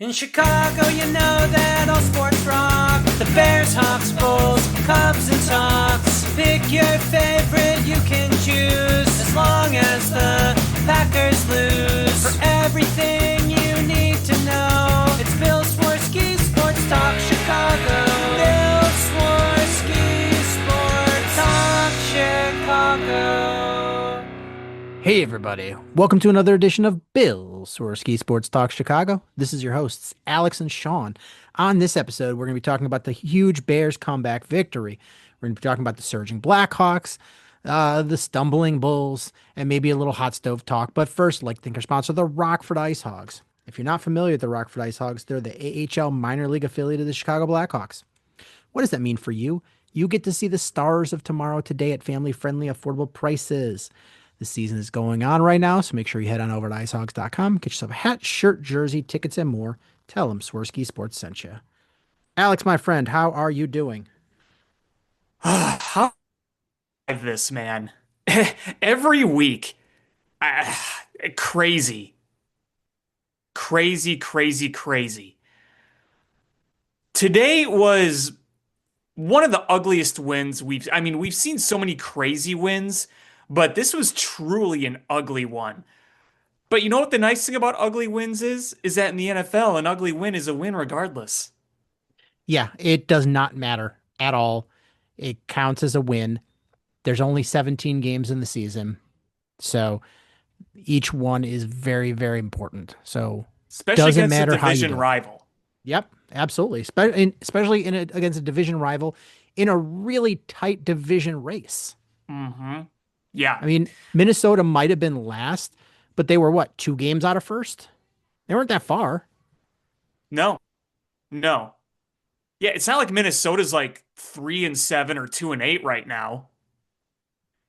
In Chicago, you know that all sports rock. The Bears, Hawks, Bulls, Cubs, and Sox. Pick your favorite, you can choose. As long as the Packers lose. For everything you need to know, it's Bill Swerski Sports Talk Chicago. Bill Swerski Sports Talk Chicago. Hey everybody, welcome to another edition of Bill Swerski Sports Talk Chicago. This is your hosts, Alex and Sean. On this episode, we're going to be talking about the huge Bears comeback victory. We're going to be talking about the surging Blackhawks, the stumbling Bulls, and maybe a little hot stove talk. But first, I'd like to thank our sponsor, the Rockford Ice Hogs. If you're not familiar with the Rockford Ice Hogs, they're the AHL minor league affiliate of the Chicago Blackhawks. What does that mean for you? You get to see the stars of tomorrow today at family-friendly, affordable prices. The season is going on right now, so make sure you head on over to icehogs.com, get yourself a hat, shirt, jersey, tickets, and more. Tell them Swerski Sports sent you. Alex, my friend, how are you doing? How this, man? Every week, uh, crazy, crazy, crazy, crazy. Today was one of the ugliest wins we've seen so many crazy wins, but this was truly an ugly one. But you know what the nice thing about ugly wins is? Is that in the NFL, an ugly win is a win regardless. Yeah, it does not matter at all. It counts as a win. There's only 17 games in the season, so each one is very, very important. So Especially doesn't against a matter how you division do it. rival. Yep, absolutely. Especially against a division rival in a really tight division race. Mm-hmm. Yeah. I mean, Minnesota might have been last, but they were what, 2 games out of first? They weren't that far. No, no. Yeah, it's not like Minnesota's like 3-7 or 2-8 right now.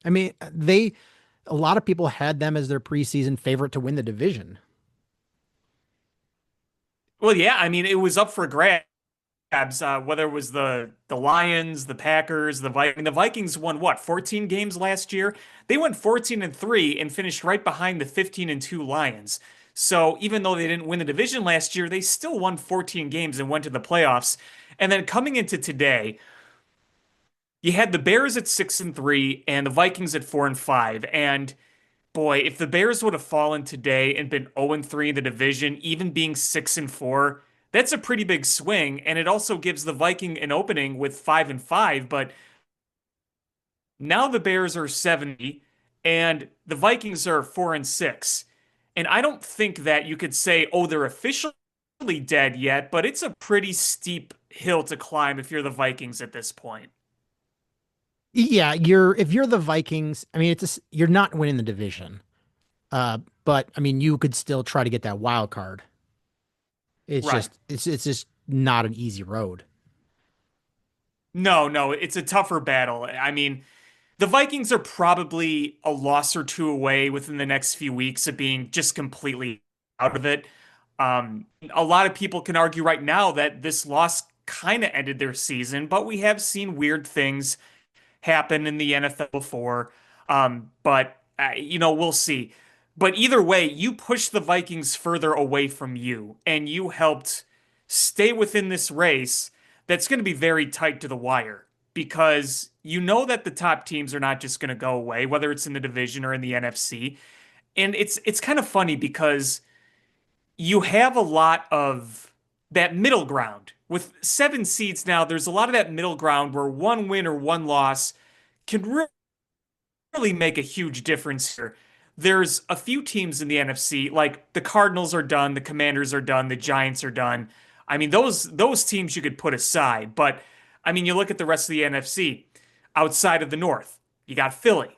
I mean, a lot of people had them as their preseason favorite to win the division. Well, yeah, I mean, it was up for grabs. Whether it was the Lions, the Packers, the Vikings. The Vikings won what, 14 games last year? They went 14-3 and finished right behind the 15-2 Lions. So even though they didn't win the division last year, they still won 14 games and went to the playoffs. And then coming into today, you had the Bears at 6-3 and the Vikings at 4-5. And boy, if the Bears would have fallen today and been 0-3 in the division, even being 6-4, that's a pretty big swing. And it also gives the Viking an opening with 5-5. But now the Bears are 70 and the Vikings are 4-6. And I don't think that you could say, oh, they're officially dead yet, but it's a pretty steep hill to climb if you're the Vikings at this point. Yeah, if you're the Vikings, I mean, you're not winning the division. But I mean, you could still try to get that wild card. Right. It's just not an easy road. No, no, it's a tougher battle. I mean, the Vikings are probably a loss or two away within the next few weeks of being just completely out of it. A lot of people can argue right now that this loss kind of ended their season, but we have seen weird things happen in the NFL before. But we'll see. But either way, you pushed the Vikings further away from you, and you helped stay within this race that's going to be very tight to the wire because you know that the top teams are not just going to go away, whether it's in the division or in the NFC. And it's kind of funny because you have a lot of that middle ground. With 7 seeds now, there's a lot of that middle ground where one win or one loss can really make a huge difference here. There's a few teams in the NFC, like the Cardinals are done, the Commanders are done, the Giants are done. I mean, those teams you could put aside, but I mean, you look at the rest of the NFC outside of the North. You got Philly,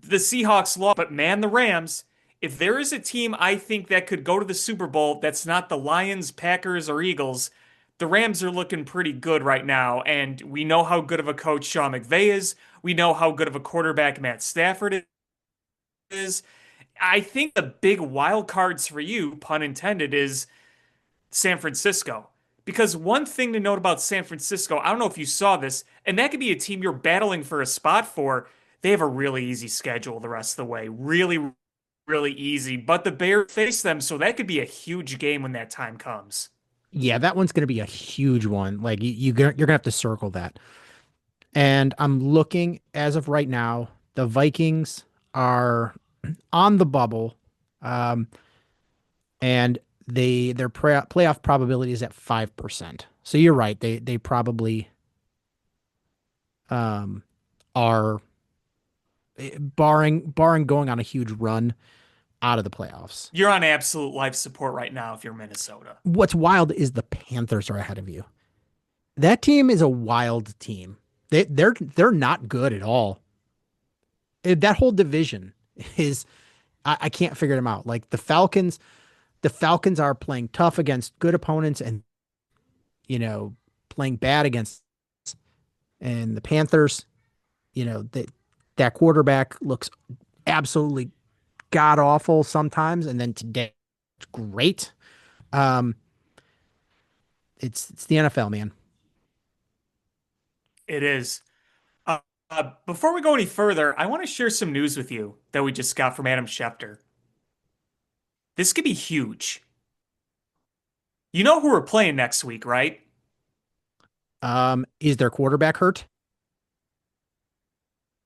the Seahawks lost, but man, the Rams. If there is a team I think that could go to the Super Bowl that's not the Lions, Packers, or Eagles, the Rams are looking pretty good right now. And we know how good of a coach Sean McVay is. We know how good of a quarterback Matt Stafford is. I think the big wild cards for you, pun intended, is San Francisco. Because one thing to note about San Francisco, I don't know if you saw this, and that could be a team you're battling for a spot for. They have a really easy schedule the rest of the way. Really, really easy, but the Bears face them, so that could be a huge game when that time comes. Yeah, that one's going to be a huge one. Like you're gonna have to circle that. And I'm looking as of right now, the Vikings are on the bubble, um, and their playoff probability is at 5%. So you're right. They probably um, are barring going on a huge run out of the playoffs. You're on absolute life support right now if you're Minnesota. What's wild is the Panthers are ahead of you. That team is a wild team. They're not good at all. That whole division is I can't figure them out. Like the Falcons are playing tough against good opponents and playing bad against and the Panthers, that quarterback looks absolutely god awful sometimes and then today it's great. Um it's the NFL, man. It is. Before we go any further, I want to share some news with you that we just got from Adam Schefter. This could be huge. You know who we're playing next week, right? Is their quarterback hurt?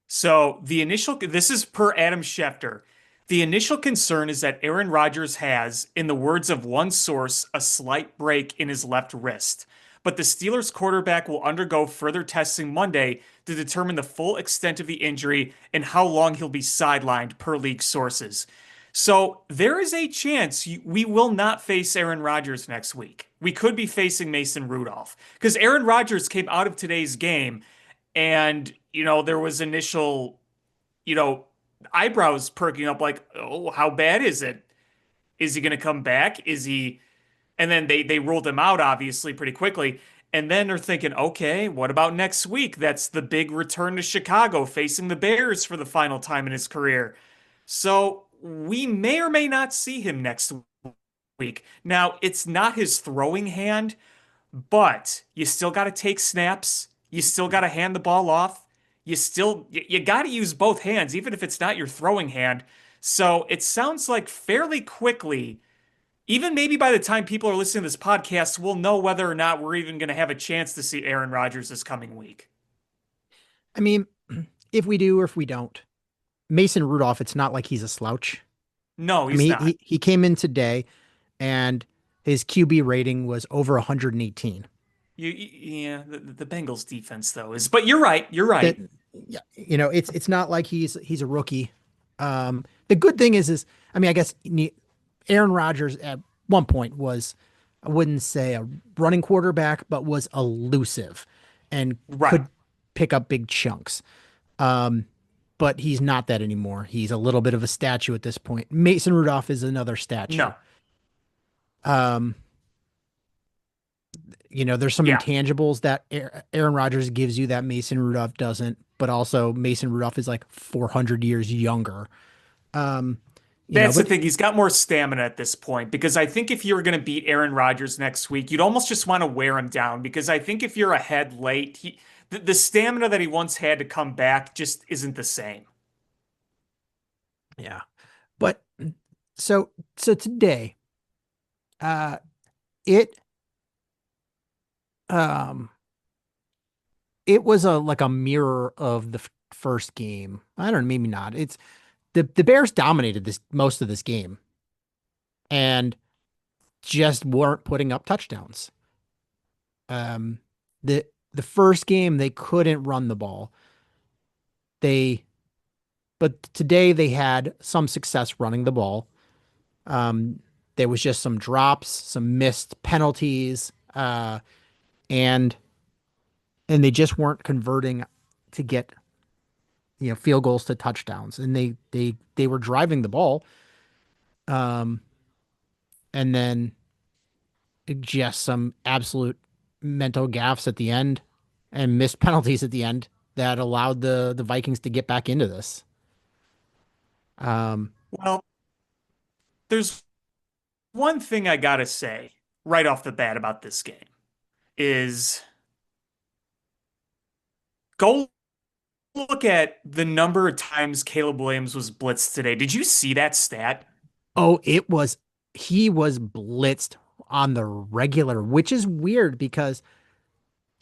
So this is per Adam Schefter. The initial concern is that Aaron Rodgers has, in the words of one source, a slight break in his left wrist. But the Steelers quarterback will undergo further testing Monday to determine the full extent of the injury and how long he'll be sidelined, per league sources. So there is a chance we will not face Aaron Rodgers next week. We could be facing Mason Rudolph because Aaron Rodgers came out of today's game and, there was initial, you know, eyebrows perking up like, oh, how bad is it? Is he going to come back? Is he? And then they ruled him out, obviously, pretty quickly. And then they're thinking, okay, what about next week? That's the big return to Chicago, facing the Bears for the final time in his career. So we may or may not see him next week. Now, it's not his throwing hand, but you still got to take snaps. You still got to hand the ball off. You got to use both hands, even if it's not your throwing hand. So it sounds like fairly quickly, even maybe by the time people are listening to this podcast, we'll know whether or not we're even going to have a chance to see Aaron Rodgers this coming week. I mean, if we do or if we don't, Mason Rudolph, it's not like he's a slouch. No, I he's mean, not. he came in today and his QB rating was over 118. Yeah, the Bengals defense though is, but you're right. You're That right. yeah, it's not like he's a rookie. The good thing is I mean, I guess Aaron Rodgers at one point was, I wouldn't say a running quarterback, but was elusive and Right. could pick up big chunks. Um, but he's not that anymore. He's a little bit of a statue at this point. Mason Rudolph is another statue. No. Um, there's some Yeah. intangibles that Aaron Rodgers gives you that Mason Rudolph doesn't, but also Mason Rudolph is like 400 years younger. Um, That's the but thing. He's got more stamina at this point because I think if you were going to beat Aaron Rodgers next week, you'd almost just want to wear him down because I think if you're ahead late, the stamina that he once had to come back just isn't the same. yeah, but so today, uh, it um it was like a mirror of the first game. I don't know, maybe not. It's the Bears dominated this most of this game and just weren't putting up touchdowns. Um, the the first game they couldn't run the ball. They but today they had some success running the ball. Um, there was just some drops, some missed penalties, and and they just weren't converting to get field goals to touchdowns, and they were driving the ball, um, and then just some absolute mental gaffes at the end and missed penalties at the end that allowed the Vikings to get back into this. Um, Well, there's one thing I gotta say right off the bat about this game is goal look at the number of times Caleb Williams was blitzed today. Did you see that stat? Oh, he was blitzed on the regular, which is weird because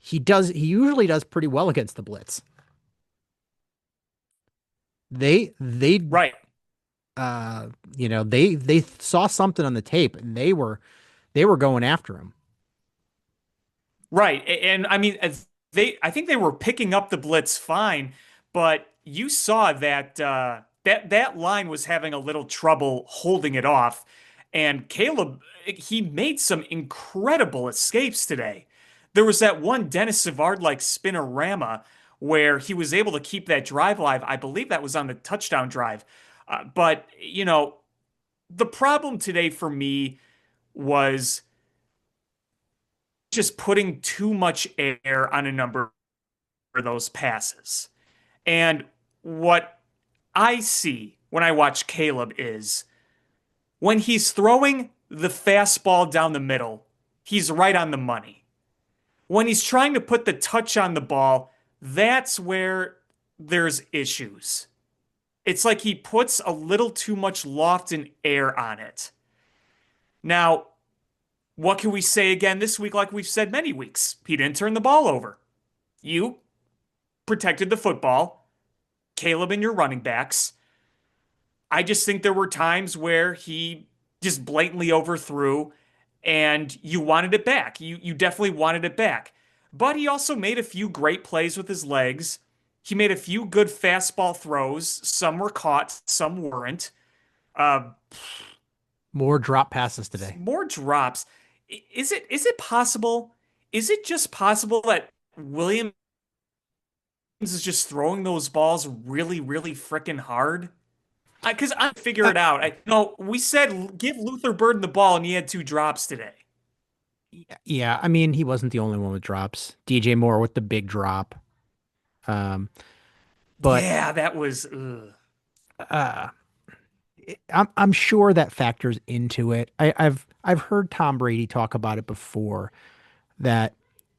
he usually does pretty well against the blitz. They Right. uh they saw something on the tape and they were going after him. Right. And I mean, I think they were picking up the blitz fine, but you saw that that line was having a little trouble holding it off. And Caleb, he made some incredible escapes today. There was that one Dennis Savard like spinorama where he was able to keep that drive alive. I believe that was on the touchdown drive. But the problem today for me was just putting too much air on a number of those passes. And what I see when I watch Caleb is when he's throwing the fastball down the middle, he's right on the money. When he's trying to put the touch on the ball, that's where there's issues. It's like he puts a little too much loft and air on it. Now, what can we say again this week, like we've said many weeks? He didn't turn the ball over. You protected the football, Caleb and your running backs. I just think there were times where he just blatantly overthrew and you wanted it back. You definitely wanted it back. But he also made a few great plays with his legs. He made a few good fastball throws. Some were caught, some weren't. Uh, More drop passes today. more drops. Is it possible? Is it just possible that Williams is just throwing those balls really, really freaking hard? Because I figure Uh, it out. No, we said give Luther Burden the ball, and he had two drops today. yeah, I mean, he wasn't the only one with drops. DJ Moore with the big drop. Um, but Yeah, that was. Ugh. uh I'm sure that factors into it. I've heard Tom Brady talk about it before that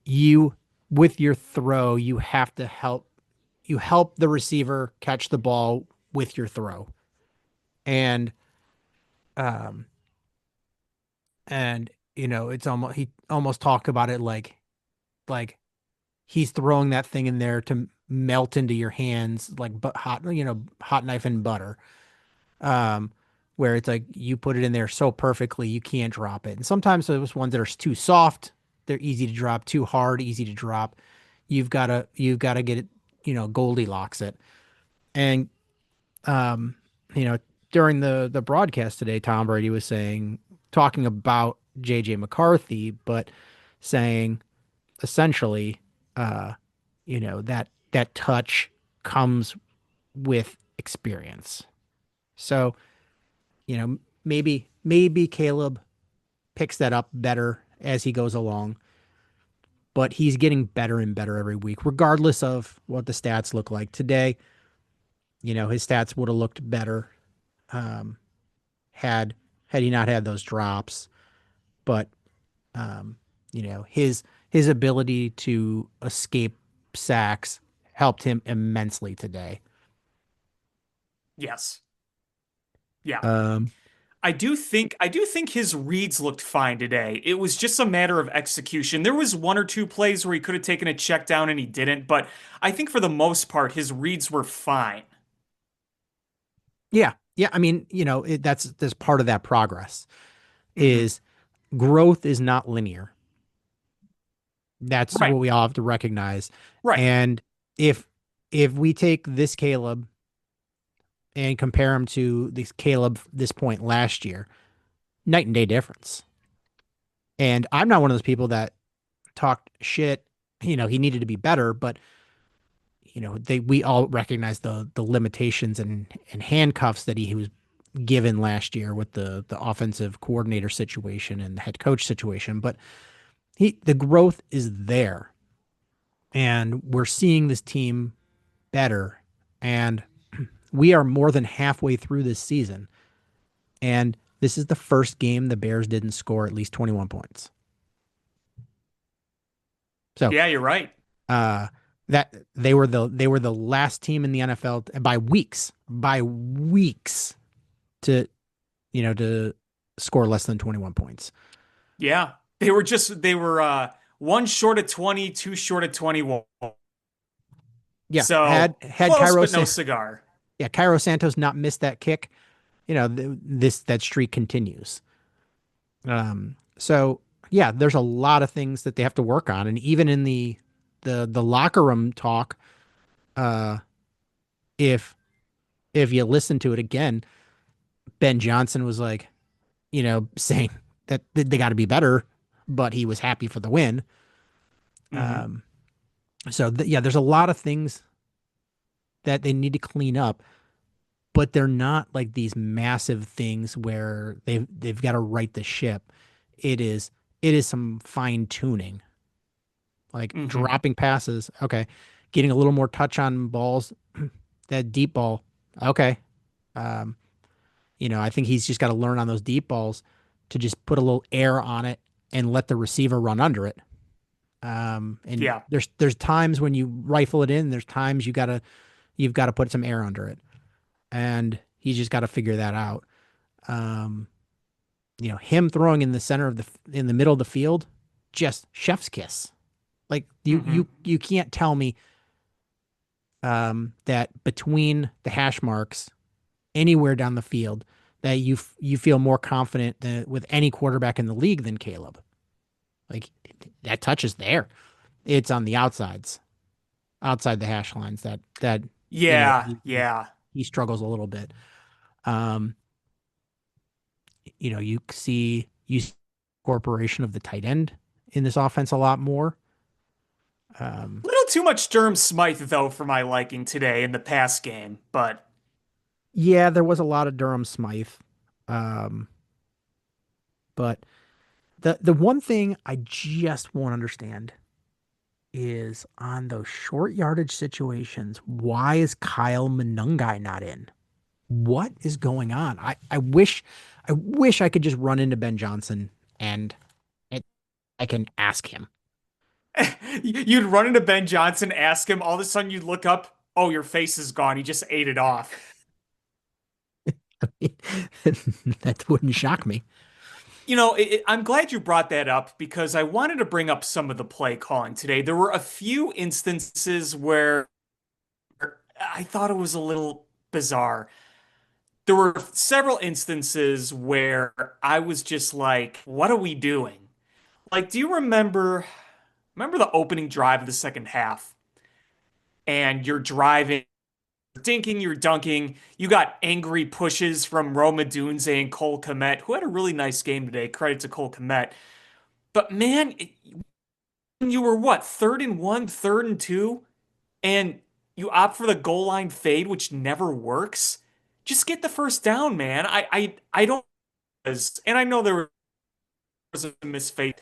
you with your throw, you help the receiver catch the ball with your throw. And um and it's almost he almost talked about it like he's throwing that thing in there to melt into your hands like but hot, hot knife and butter. um, where it's like you put it in there so perfectly you can't drop it. And sometimes those ones that are too soft, they're easy to drop. Too hard, easy to drop. You've got to get it, Goldilocks it. And um, you know, during the broadcast today, Tom Brady was talking about JJ McCarthy, but saying essentially, uh, that touch comes with experience. So maybe Caleb picks that up better as he goes along, but he's getting better and better every week, regardless of what the stats look like today. His stats would have looked better um, had had he not had those drops, but um, his ability to escape sacks helped him immensely today. Yes. Yeah. Um, I do think his reads looked fine today. It was just a matter of execution. There was one or two plays where he could have taken a check down and he didn't, but I think for the most part his reads were fine. yeah, yeah. I mean, that's part of that progress Hmm. is growth is not linear. That's Right. what we all have to recognize. Right. And if if we take this Caleb and compare him to this Caleb this point last year, night and day difference. And I'm not one of those people that talked shit. He needed to be better, but we all recognize the limitations and handcuffs that he was given last year with the offensive coordinator situation and the head coach situation. But the growth is there, and we're seeing this team better. And we are more than halfway through this season. And this is the first game the Bears didn't score at least 21 points. So, Yeah, you're right. uh, That they were the last team in the NFL by weeks to to score less than 21 points. Yeah. They were one short of 20, two short of 21. Yeah, So had close, but no cigar. Cairo Santos not missed that kick, this that streak continues. So yeah, there's a lot of things that they have to work on, and even in the locker room talk, uh, if you listen to it again, Ben Johnson was like, saying that they got to be better, but he was happy for the win. Hmm. Yeah, there's a lot of things that they need to clean up, but they're not like these massive things where they've got to right the ship. It is it is some fine tuning, like Hmm. dropping passes. Okay, getting a little more touch on balls. That deep ball. Okay, um, I think he's just got to learn on those deep balls to just put a little air on it and let the receiver run under it. And Yeah. there's times when you rifle it in. There's times you've got to put some air under it, and he's just got to figure that out. Um, him throwing in the in the middle of the field, just chef's kiss. Like Hmm. you can't tell me that between the hash marks anywhere down the field that you feel more confident than with any quarterback in the league than Caleb. Like that touch is there. It's on the outside the hash lines that Yeah. he Yeah. he struggles a little bit. Um, you see incorporation of the tight end in this offense a lot more. Um, Little too much Durham Smythe, though, for my liking today in the pass game. But yeah, there was a lot of Durham Smythe. Um, but the one thing I just won't understand is on those short yardage situations, why is Kyle Monungai not in? What is going on? I wish I could just run into Ben Johnson and it, I can ask him. you'd run into Ben Johnson, ask him, all of a sudden you'd look up, oh, your face is gone. He just ate it off. That wouldn't shock me. I'm glad you brought that up because I wanted to bring up some of the play calling today. There were a few instances where I thought it was a little bizarre. There were several instances where I was just like, what are we doing? Like, do you remember the opening drive of the second half? And you're driving, dinking, you're dunking. You got angry pushes from Roma Dunze and Cole Kmet, who had a really nice game today. Credit to Cole Kmet. But man, you were what, third and one, third and two, and you opt for the goal line fade, which never works. Just get the first down, man. I don't, and I know there was a misfade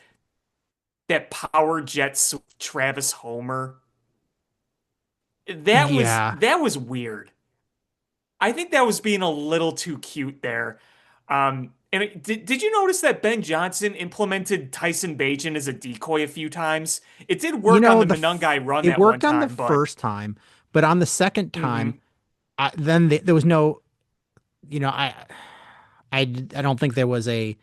that power jets Travis Homer. That was Yeah. that was weird. I think that was being a little too cute there. Did you notice that Ben Johnson implemented Tyson Bagent as a decoy a few times? It did You work on know, the Monungai run it that one worked on the time, but first time, but on the second time, mhm. there was no, you know, I don't think there was a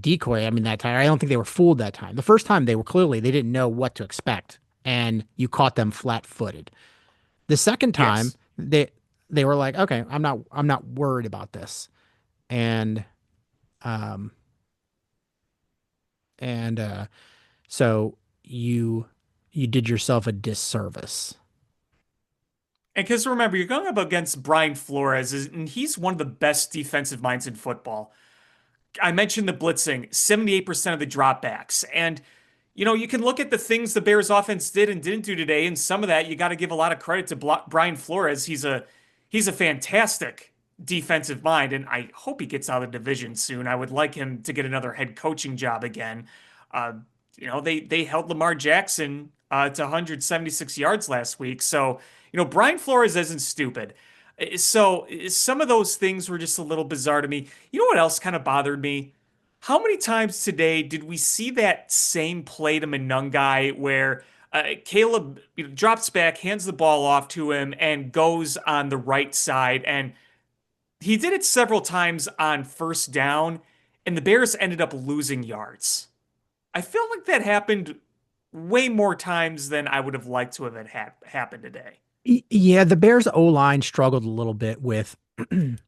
decoy. I mean, that time I don't think they were fooled that time. The first time they didn't know what to expect, and you caught them flat-footed. The second time Yes. they were like, okay, I'm not worried about this, and um and so you did yourself a disservice. And because remember, you're going up against Brian Flores, and he's one of the best defensive minds in football. I mentioned the blitzing, 78% of the dropbacks. And, you can look at the things the Bears offense did and didn't do today, and some of that you got to give a lot of credit to Brian Flores. He's a fantastic defensive mind, and I hope he gets out of the division soon. I would like him to get another head coaching job again. Uh, they held Lamar Jackson to 176 yards last week. So, Brian Flores isn't stupid. So some of those things were just a little bizarre to me. You know what else kind of bothered me? How many times today did we see that same play to Monungai where Caleb drops back, hands the ball off to him, and goes on the right side. And he did it several times on first down, and the Bears ended up losing yards. I feel like that happened way more times than I would have liked to have it happened today. Yeah, the Bears O line struggled a little bit with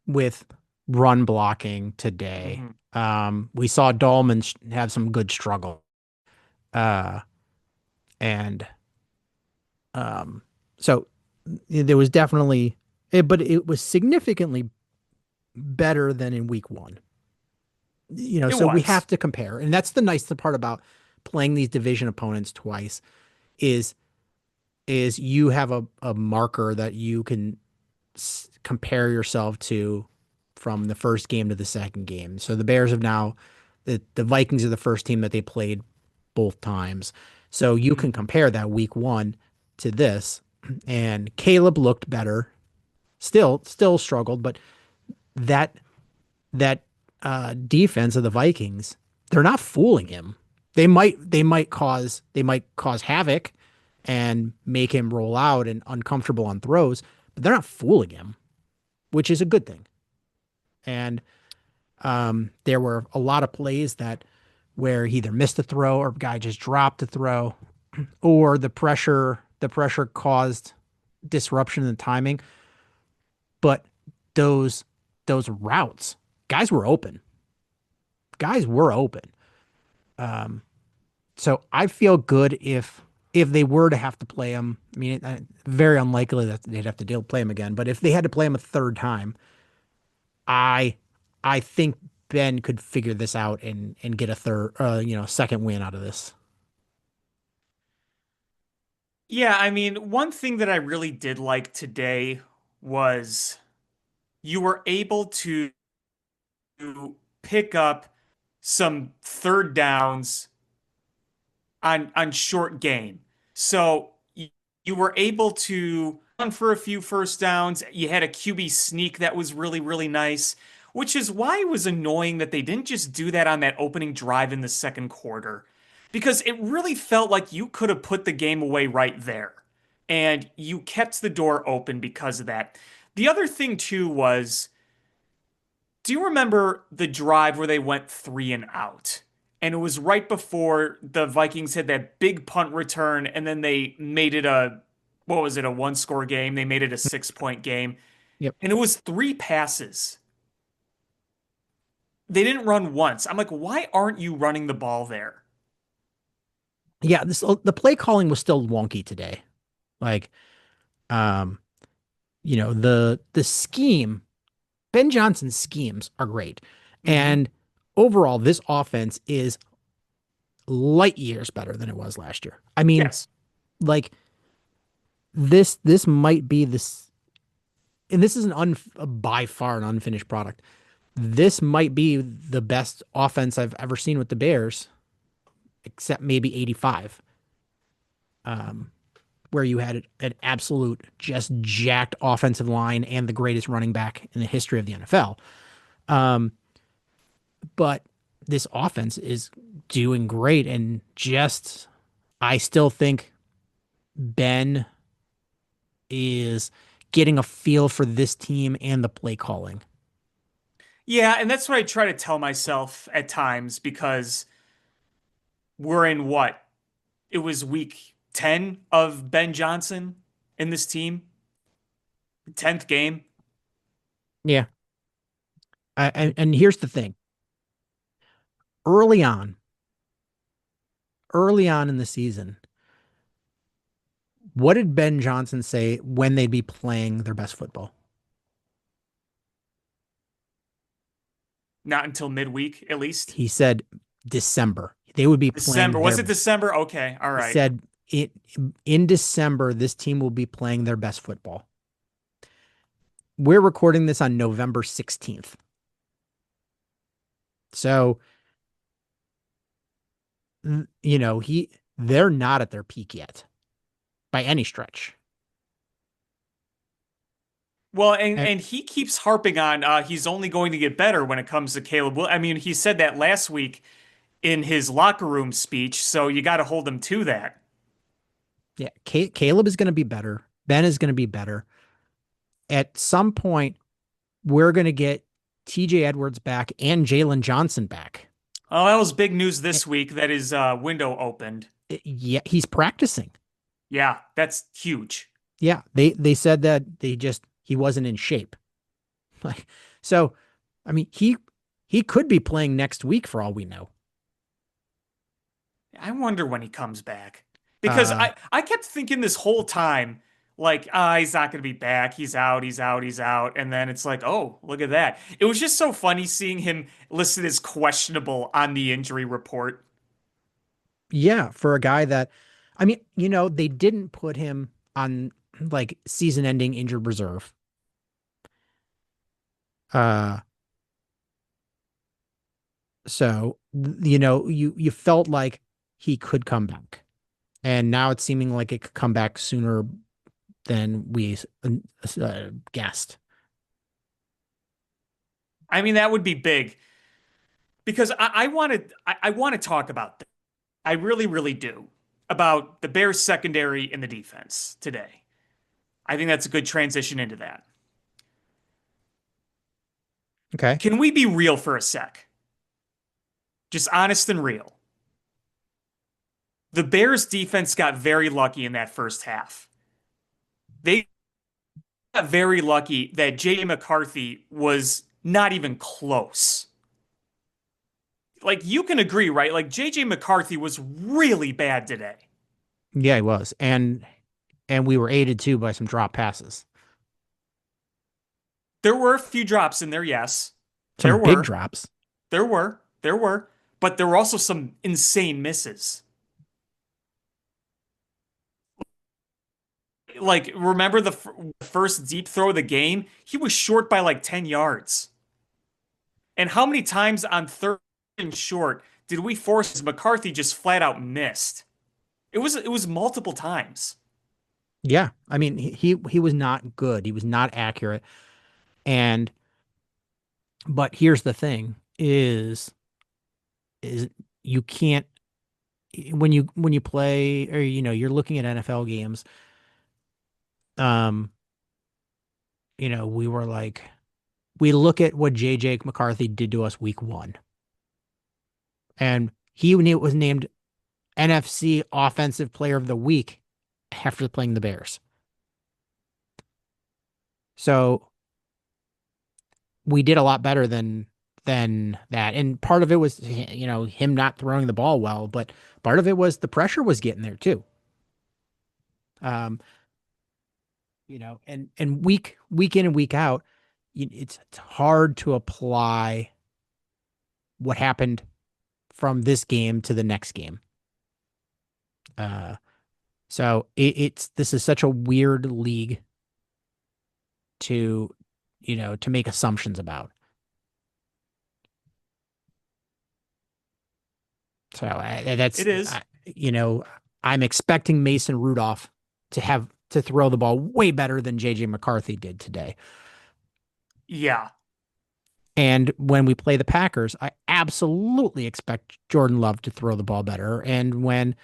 with run blocking today. Mhm. We saw Dahlman have some good struggle. Uh, and um, so there was definitely, but it was significantly better than in week one. It So we was. have to compare, and that's the nice part about playing these division opponents twice is you have a marker that you can compare yourself to from the first game to the second game. So the Bears have now the Vikings are the first team that they played both times. So you can Mhm. compare that week one to this. And Caleb looked better. Still struggled, but that that defense of the Vikings, they're not fooling him. They might cause havoc and make him roll out and uncomfortable on throws, but they're not fooling him, which is a good thing. And there were a lot of plays that where he either missed a throw or guy just dropped a throw, or the pressure caused disruption in the timing. But those those routes, guys were open. Guys were open. Um, so I feel good if they were to have to play him. I mean, very unlikely that they'd have to play him again. But if they had to play him a third time, I I think Ben could figure this out and get a second win out of this. Yeah, I mean, one thing that I really did like today was you were able to pick up some third downs on short game. So you were able to run for a few first downs. You had a QB sneak that was really, really nice, which is why it was annoying that they didn't just do that on that opening drive in the second quarter, because it really felt like you could have put the game away right there. And you kept the door open because of that. The other thing, too, was do you remember the drive where they went three and out? And it was right before the Vikings had that big punt return, and then they made it what was it, a one score game? They made it a 6 point game. Yep. And it was three passes. They didn't run once. I'm like, why aren't you running the ball there? Yeah, the play calling was still wonky today. Like, um, the scheme, Ben Johnson's schemes are great. Hmm. And overall, this offense is light years better than it was last year. I mean, Yes. like this might be this, and this is by far an unfinished product. This might be the best offense I've ever seen with the Bears, except maybe 85, um, where you had an absolute just jacked offensive line and the greatest running back in the history of the NFL. Um, but this offense is doing great, and just I still think Ben is getting a feel for this team and the play calling. Yeah, and that's what I try to tell myself at times because we're in what? It was week 10 of Ben Johnson in this team, 10th game. Yeah. And here's the thing. Early on, early on in the season, what did Ben Johnson say when they'd be playing their best football? Not until midweek, at least. He said December. They would be December. playing Was it December? Okay. All he right. said it in December, this team will be playing their best football. We're recording this on November 16th. So, they're not at their peak yet by any stretch. Well, and he keeps harping on he's only going to get better when it comes to Caleb. I mean, he said that last week in his locker room speech, so you got to hold him to that. Yeah, Caleb is going to be better. Ben is going to be better. At some point, we're going to get TJ Edwards back and Jalen Johnson back. Oh, that was big news Eh, this week that his window opened. Yeah, he's practicing. Yeah, that's huge. Yeah, they said that he wasn't in shape. Like, so, I mean, he could be playing next week for all we know. I wonder when he comes back. Because Uh, I kept thinking this whole time, like, ah, he's not going to be back. He's out, he's out, he's out. And then it's like, oh, look at that. It was just so funny seeing him listed as questionable on the injury report. yeah, for a guy that, I mean, they didn't put him on like season-ending injured reserve. Uh, so you felt like he could come back, and now it's seeming like it could come back sooner than we guessed. I mean, that would be big because I want to talk about that. I really, really do about the Bears secondary and the defense today. I think that's a good transition into that. Okay. Can we be real for a sec? Just honest and real. The Bears defense got very lucky in that first half. They got very lucky that J.J. McCarthy was not even close. Like you can agree, right? Like J.J. McCarthy was really bad today. Yeah, he was, and we were aided too by some drop passes, There were a few drops in there, yes. some There big were. drops. There were. But there were also some insane misses. Like, remember the first deep throw of the game? He was short by like 10 yards. And how many times on third and short did we force McCarthy just flat out missed? It was multiple times. Yeah, I mean he was not good. He was not accurate. And but here's the thing: is you can't when you play or you're looking at NFL games. Um, we were like we look at what JJ McCarthy did to us week 1, and he was named NFC Offensive Player of the Week after playing the Bears. So we did a lot better than that. And part of it was him not throwing the ball well, but part of it was the pressure was getting there too. Um, and week in and week out, it's hard to apply what happened from this game to the next game. Uh, so it's this is such a weird league to to make assumptions about. So It is. I'm expecting Mason Rudolph to throw the ball way better than JJ McCarthy did today. Yeah. And when we play the Packers, I absolutely expect Jordan Love to throw the ball better. And when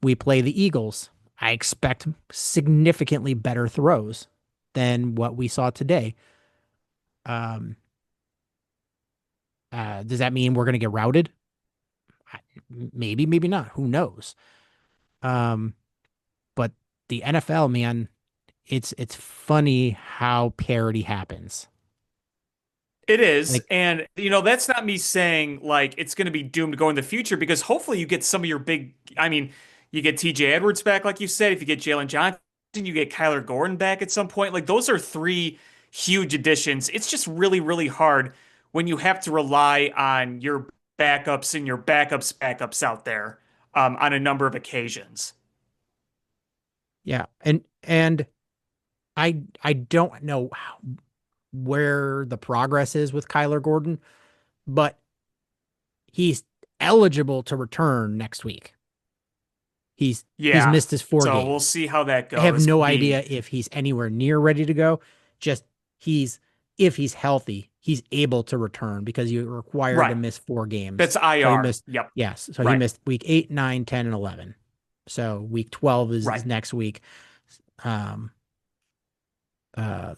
we play the Eagles, I expect significantly better throws than what we saw today. Um, does that mean we're going to get routed? Maybe, maybe not. Who knows? Um, but the NFL, man, it's funny how parity happens. It is. Like, And, that's not me saying like it's going to be doomed to go in the future because hopefully you get some of your big, I mean, you get TJ Edwards back, like you said. If you get Jalen Johnson, you get Kyler Gordon back at some point. Like those are three huge additions. It's just really, really hard when you have to rely on your backups and your backups out there on a number of occasions. yeah, and I don't know where the progress is with Kyler Gordon, but he's eligible to return next week. He's Yeah. missed his four So we'll games. see how that I have goes. no idea if he's anywhere near ready to go. Just he's if he's healthy, he's able to return because you're required to Right. miss 4 games. That's So he IR. missed, Yep. yes. So he Right. missed week 8, 9, 10, and 11. So week 12 is Right. next week. Um,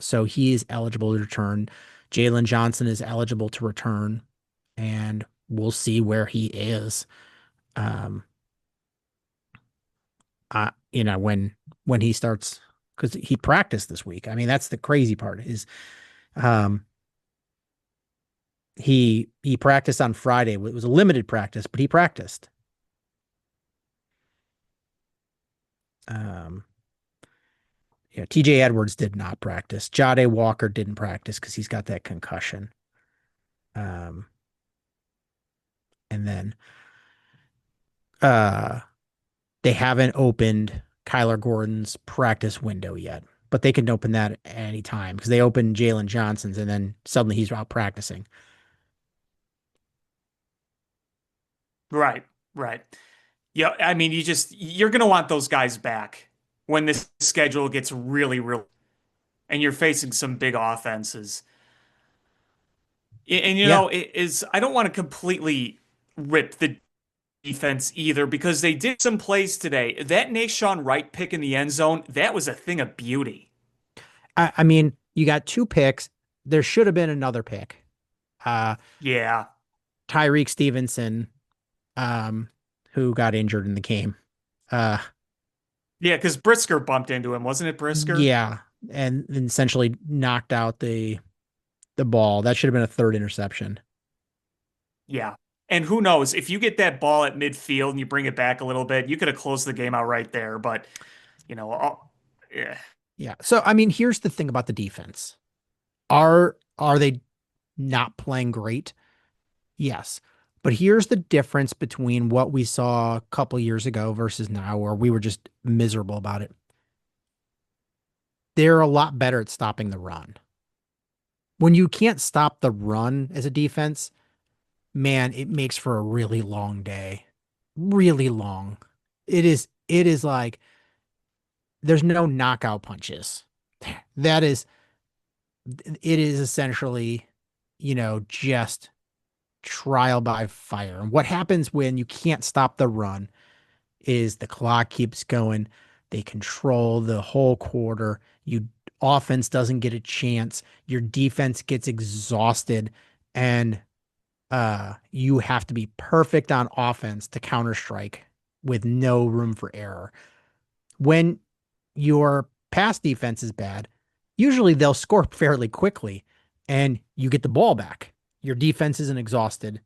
so he is eligible to return. Jalen Johnson is eligible to return, and we'll see where he is. Um, when he starts, because he practiced this week. I mean, that's the crazy part is, um, he practiced on Friday. It was a limited practice, but he practiced. Um, yeah, TJ Edwards did not practice. Jade Walker didn't practice because he's got that concussion. Um, and then uh they haven't opened Kyler Gordon's practice window yet, but they can open that at any time because they opened Jalen Johnson's and then suddenly he's out practicing. Right. Right. Yeah, I mean, you're gonna want those guys back when this schedule gets really, really, and you're facing some big offenses. And Yeah. I don't want to completely rip the defense either because they did some plays today. That Nashawn Wright pick in the end zone, that was a thing of beauty. I mean, you got two picks. There should have been another pick. Uh, Yeah. Tyreek Stevenson, um, who got injured in the game. Uh, Yeah, because Brisker bumped into him, wasn't it, Brisker? yeah, and essentially knocked out the ball. That should have been a third interception. Yeah. And who knows, if you get that ball at midfield and you bring it back a little bit, you could have closed the game out right there. But, you know, yeah. Yeah. So I mean, here's the thing about the defense. Are they not playing great? Yes. But here's the difference between what we saw a couple years ago versus now, where we were just miserable about it. They're a lot better at stopping the run. When you can't stop the run as a defense, man, it makes for a really long day. Really long. It is like there's no knockout punches. That is it is essentially, just trial by fire. And what happens when you can't stop the run is the clock keeps going. They control the whole quarter. You offense doesn't get a chance. Your defense gets exhausted, and you have to be perfect on offense to counter strike with no room for error. When your pass defense is bad, usually they'll score fairly quickly and you get the ball back. Your defense isn't exhausted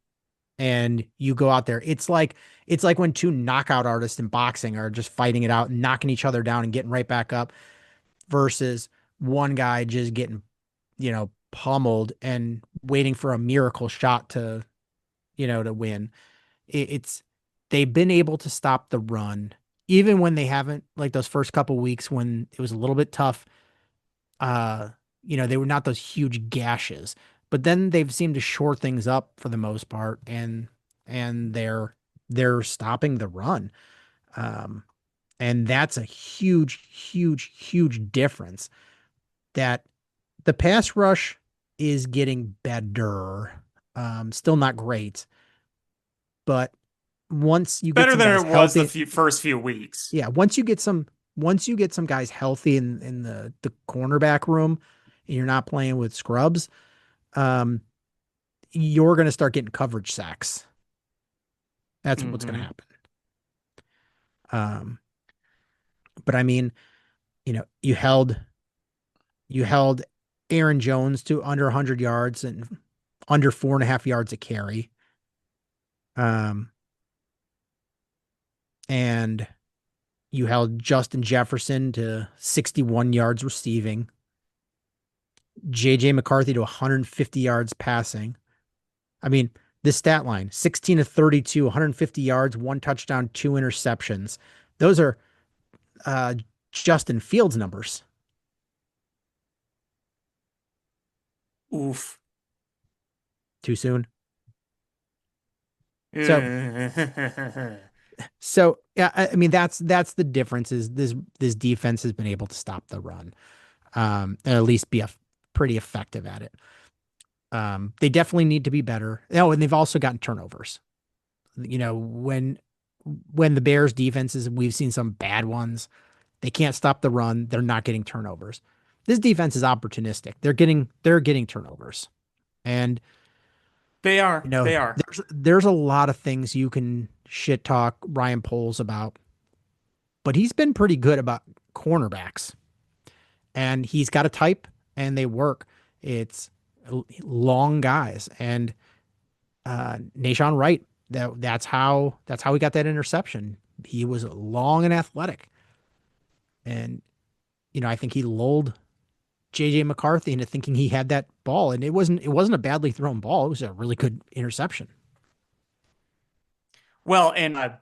and you go out there. It's like when two knockout artists in boxing are just fighting it out and knocking each other down and getting right back up versus one guy just getting, pummeled and waiting for a miracle shot to win. It's they've been able to stop the run even when they haven't, like those first couple weeks when it was a little bit tough. uh they were not those huge gashes, but then they've seemed to shore things up for the most part, and they're stopping the run. um and that's a huge, huge, huge difference. That the pass rush is getting better. Still not great, but once you get Better some than guys it was the healthy, first few weeks. yeah, once you get some guys healthy in the cornerback room and you're not playing with scrubs, um, you're going to start getting coverage sacks. That's what's going to Hmm. happen. Um, but I mean, you held Aaron Jones to under 100 yards and under 4.5 yards a carry. Um, and you held Justin Jefferson to 61 yards receiving, JJ McCarthy to 150 yards passing. I mean, this stat line: 16 to 32, 150 yards, one touchdown, two interceptions. Those are uh, Justin Fields numbers. Oof. Too soon. So yeah, I mean that's the difference is this defense has been able to stop the run, and at least be pretty effective at it. They definitely need to be better. Oh, and they've also gotten turnovers. When when the Bears defenses, we've seen some bad ones. They can't stop the run. They're not getting turnovers. This defense is opportunistic. They're getting turnovers. And They are. They are. there's a lot of things you can shit talk Ryan Poles about, but he's been pretty good about cornerbacks. And he's got a type and they work. It's long guys. And Nashawn Wright, that's how he got that interception. He was long and athletic. And I think he lulled JJ McCarthy into thinking he had that ball, and it wasn't a badly thrown ball. It was a really good interception. Well, and not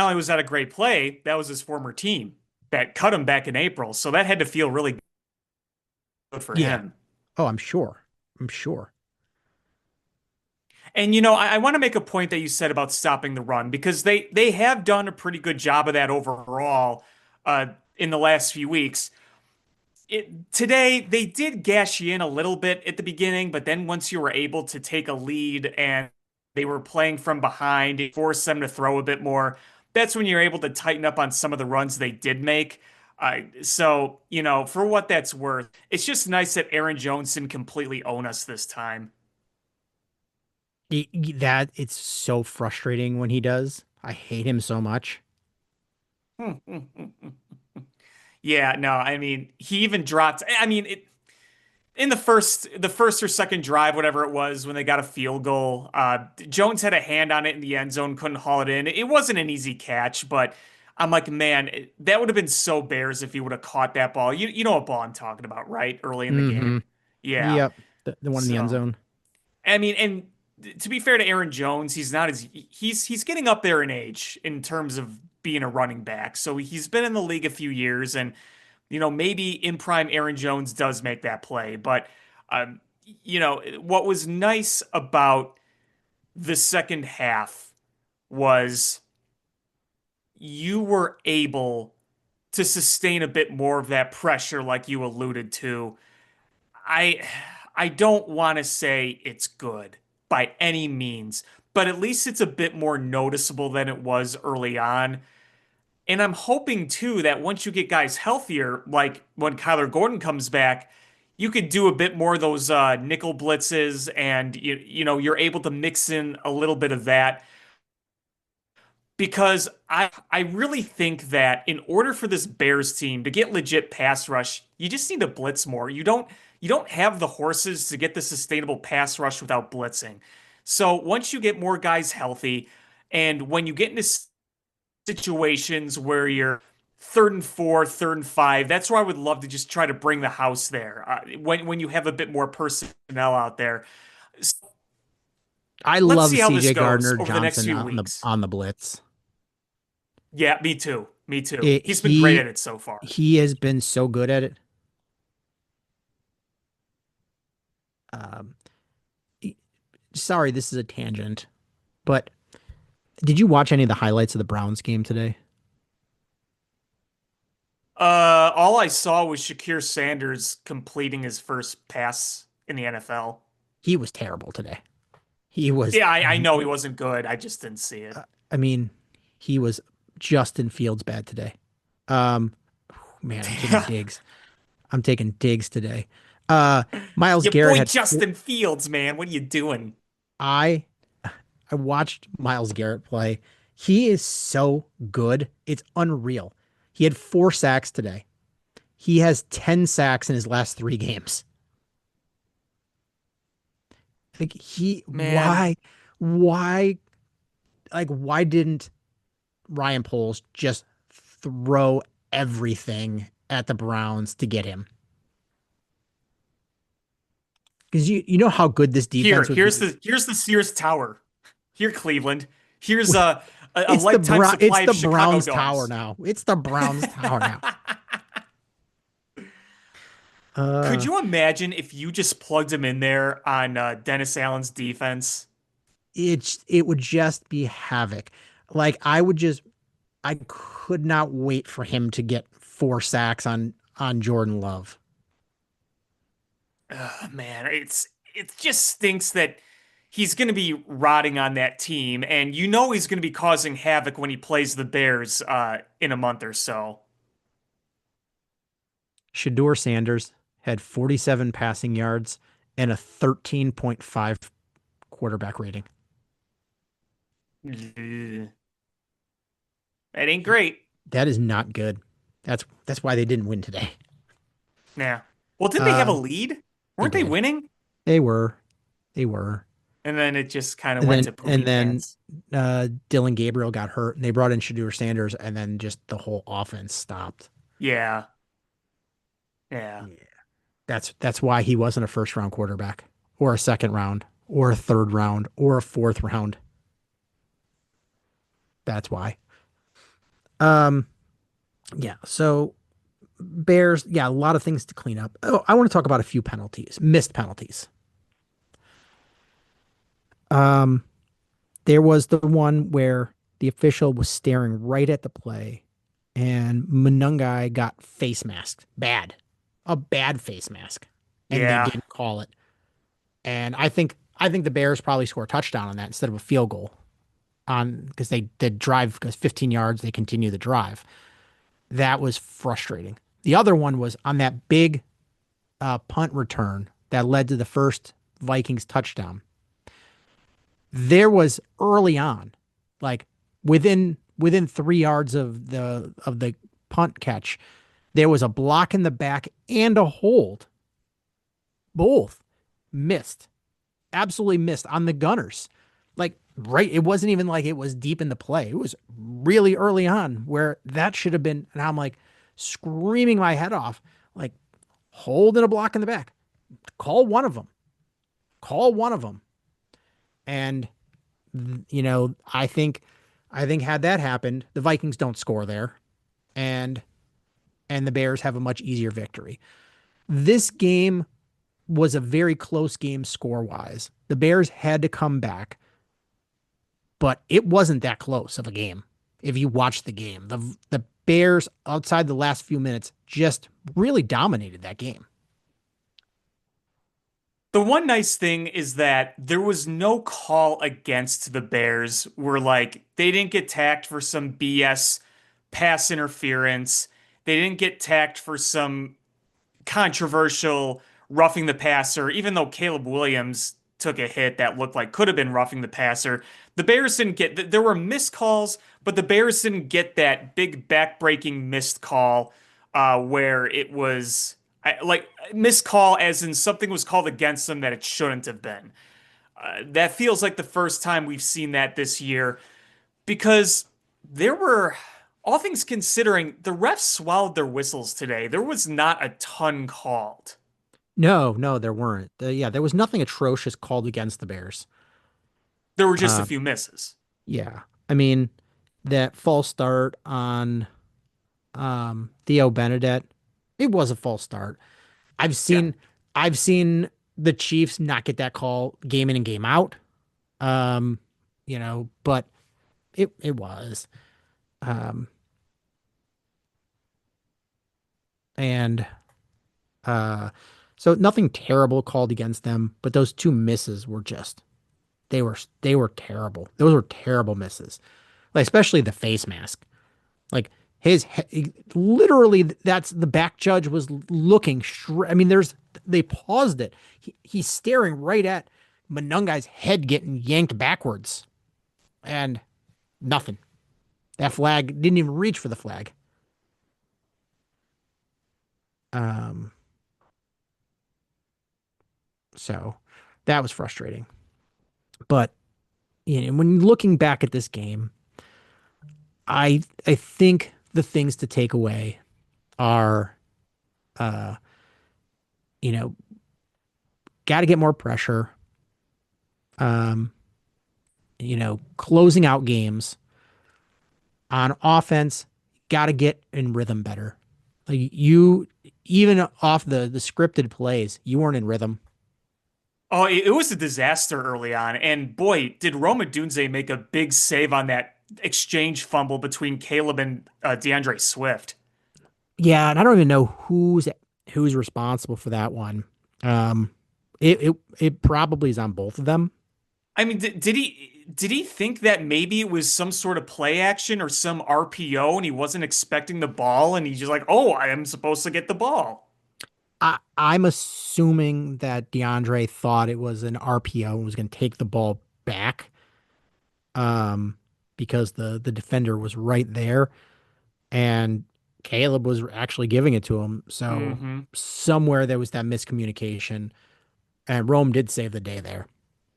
only was that a great play, that was his former team that cut him back in April. So that had to feel really good for Yeah. him. Oh, I'm sure. I'm sure. And I want to make a point that you said about stopping the run because they have done a pretty good job of that overall in the last few weeks. Today they did gash you in a little bit at the beginning, but then once you were able to take a lead and they were playing from behind, it forced them to throw a bit more. That's when you're able to tighten up on some of the runs they did make. So, for what that's worth, it's just nice that Aaron Jones didn't completely own us this time. That it's so frustrating when he does. I hate him so much. Yeah, no, I mean, he even dropped. I mean, in the first or second drive, whatever it was, when they got a field goal, Jones had a hand on it in the end zone, couldn't haul it in. It wasn't an easy catch, but I'm like, man, that would have been so Bears if he would have caught that ball. You know what ball I'm talking about, right? Early in the Mm-hmm. game. Yeah. Yep. The one in the end So, zone. I mean, and to be fair to Aaron Jones, he's getting up there in age in terms of being a running back. So he's been in the league a few years, and maybe in prime Aaron Jones does make that play. But um, what was nice about the second half was you were able to sustain a bit more of that pressure, like you alluded to. I I don't want to say it's good by any means, but at least it's a bit more noticeable than it was early on. And I'm hoping too that once you get guys healthier, like when Kyler Gordon comes back, you could do a bit more of those nickel blitzes, and you're able to mix in a little bit of that because I really think that in order for this Bears team to get legit pass rush, you just need to blitz more. You don't have the horses to get the sustainable pass rush without blitzing. So once you get more guys healthy, and when you get into situations where you're third and four, third and five, that's where I would love to just try to bring the house there. When you have a bit more personnel out there. So I let's love see how this CJ goes Gardner over the next Johnson few on the weeks. on the blitz. Yeah, me too. Me too. It, He's been great at he it so far. he has been so good at it. Um, he- Sorry, this is a tangent, but did you watch any of the highlights of the Browns game today? All I saw was Shakir Sanders completing his first pass in the NFL. He was terrible today. He was, Yeah, I know he wasn't good. I just didn't see it. I mean, he was Justin Fields bad today. Um, man, I'm taking Yeah, digs. I'm taking digs today. Uh, Miles your Garrett boy had four, Justin Fields, man. What are you doing? I I watched Miles Garrett play. He is so good. It's unreal. He had 4 sacks today. He has 10 sacks in his last 3 games. Like Man, why, why didn't Ryan Poles just throw everything at the Browns to get him? Because you know how good this here, defense would here's be. the Sears Tower. Here, Cleveland. Here's a It's the lifetime It's supply of the Chicago Browns Tower domes. now. It's the Browns Tower now. Could Uh, you imagine if you just plugged him in there on Dennis Allen's defense? it would just be havoc. Like I could not wait for him to get 4 sacks on Jordan Love. Man, it just stinks that he's going to be rotting on that team, and you know he's going to be causing havoc when he plays the Bears in a month or so. Shador Sanders had 47 passing yards and a 13.5 quarterback rating. Ugh. That ain't great. That is not good. That's why they didn't win today. Yeah. Well, didn't they have a Um, lead? they Weren't they did. winning? They were. They were. And then it just kind of And went then to and poopy then pants. Dylan Gabriel got hurt and they brought in Shador Sanders and then just the whole offense stopped. Yeah. Yeah. Yeah. That's why he wasn't a first round quarterback or a second round or a third round or a fourth round. That's why. Um yeah, so Bears, yeah, a lot of things to clean up. Oh, I want to talk about a few penalties, missed penalties. Um There was the one where the official was staring right at the play and Munungai got face masked. Bad. A bad face mask. And they Yeah. didn't call it. And I think the Bears probably score a touchdown on that instead of a field goal on because they did drive because 15 yards, they continue the drive. That was frustrating. The other one was on that big punt return that led to the first Vikings touchdown. There was early on, like within 3 yards of the punt catch, there was a block in the back and a hold. Both missed, absolutely missed on the Gunners. Like right, it wasn't even like it was deep in the play. It was really early on where that should have been. And I'm like screaming my head off, like holding a block in the back. Call one of them. Call one of them. And I think had that happened, the Vikings don't score there, and the Bears have a much easier victory. This game was a very close game score wise. The Bears had to come back, but it wasn't that close of a game. If you watch the game, the Bears outside the last few minutes just really dominated that game. The one nice thing is that there was no call against the Bears where like they didn't get tacked for some BS pass interference. They didn't get tacked for some controversial roughing the passer, even though Caleb Williams took a hit that looked like could have been roughing the passer. The Bears didn't get, there were missed calls, but the Bears didn't get that big backbreaking missed call where it was like missed call as in something was called against them that it shouldn't have been. That feels like the first time we've seen that this year because there were, all things considering, the refs swallowed their whistles today. There was not a ton called. No, no, there weren't. Yeah, there was nothing atrocious called against the Bears. There were just a Uh, few misses. yeah, I mean that false start on Theo Benedette, it was a false start. I've Yeah. seen I've seen the Chiefs not get that call game in and game out. Um, but it was. Um, and uh so nothing terrible called against them, but those two misses were just they were terrible. Those were terrible misses. Like especially the face mask. Like literally that's the back judge was looking I mean they paused it. He's staring right at Monungai's head getting yanked backwards and nothing. That flag didn't even reach for the flag. Um so that was frustrating. But when looking back at this game, I think the things to take away are uh you know got to get more pressure. Um, closing out games on offense, got to get in rhythm better. Like you, even off the scripted plays, you weren't in rhythm. Oh, it was a disaster early on. And boy, did Roma Dunze make a big save on that exchange fumble between Caleb and DeAndre Swift. Yeah, and I don't even know who's responsible for that one. Um, it probably is on both of them. I mean, did he think that maybe it was some sort of play action or some RPO and he wasn't expecting the ball and he's just like, "Oh, I am supposed to get the ball." I'm assuming that DeAndre thought it was an RPO and was going to take the ball back, um, because the defender was right there and Caleb was actually giving it to him. So Hmm. somewhere there was that miscommunication, and Rome did save the day there.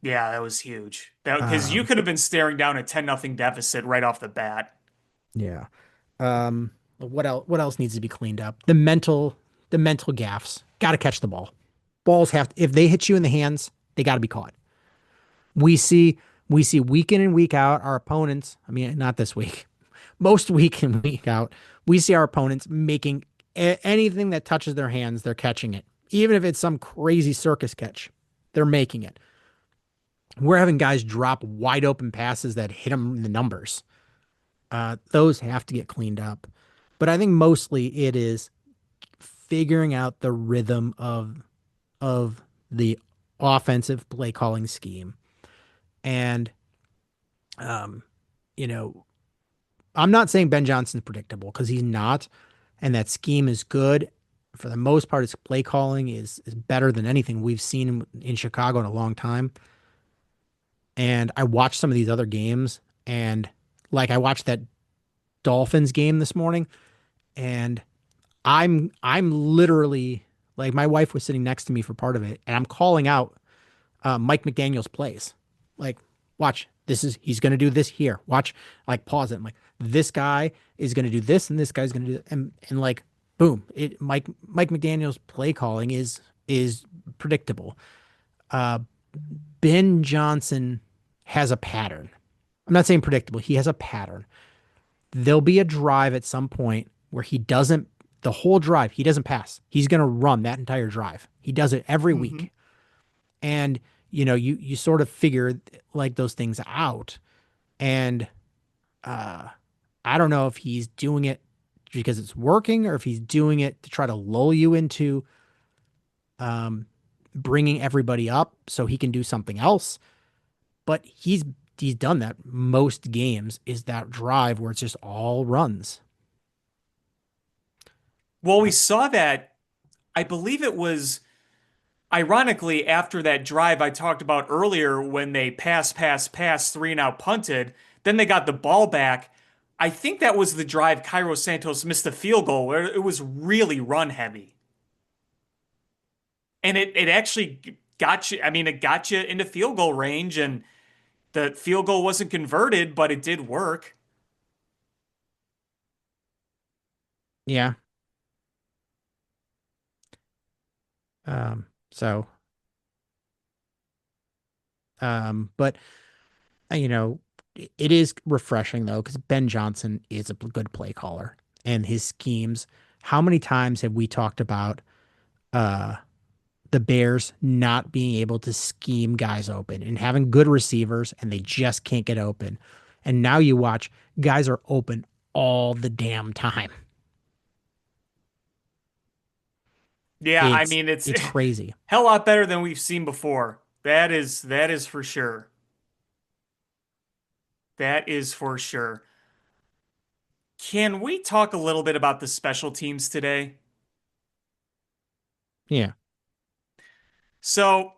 Yeah, that was huge. That because you Um, could have been staring down a 10-0 deficit right off the bat. yeah. What else? What else needs to be cleaned up? The mental gaffes. Got to catch the ball. Balls have if they hit you in the hands, they got to be caught. We see we see week in and week out our opponents. I mean, not this week. Most week in week out, we see our opponents making anything that touches their hands, they're catching it. Even if it's some crazy circus catch, they're making it. We're having guys drop wide open passes that hit them in the numbers. Those have to get cleaned up. But I think mostly it is figuring out the rhythm of the offensive play calling scheme. And um, you know, I'm not saying Ben Johnson's predictable because he's not, and that scheme is good. For the most part, his play calling is better than anything we've seen in Chicago in a long time. And I watched some of these other games, and like I watched that Dolphins game this morning, and I'm literally like my wife was sitting next to me for part of it, and I'm calling out Mike McDaniel's plays. Like, watch, this is he's gonna do this here. Watch, like pause it. I'm like, this guy is gonna do this, and this guy's gonna do that. And like, boom, it Mike McDaniel's play calling is predictable. Uh, Ben Johnson has a pattern. I'm not saying predictable. He has a pattern. There'll be a drive at some point where he doesn't the whole drive, he doesn't pass. He's going to run that entire drive. He does it every Hmm. week. And you sort of figure like those things out. And uh I don't know if he's doing it because it's working or if he's doing it to try to lull you into um bringing everybody up so he can do something else. But he's done that most games is that drive where it's just all runs. Well, we saw that. I believe it was ironically after that drive I talked about earlier when they pass, 3 and out punted. Then they got the ball back. I think that was the drive Cairo Santos missed the field goal where it was really run heavy. And it actually got you, I mean, it got you into field goal range and the field goal wasn't converted, but it did work. Yeah. So but you know, it is refreshing though because Ben Johnson is a good play caller and his schemes. How many times have we talked about uh the Bears not being able to scheme guys open and having good receivers and they just can't get open? And now you watch guys are open all the damn time. Yeah, I It's mean it's it's crazy. hell lot better than we've seen before. That is for sure. That is for sure. Can we talk a little bit about the special teams today? Yeah. So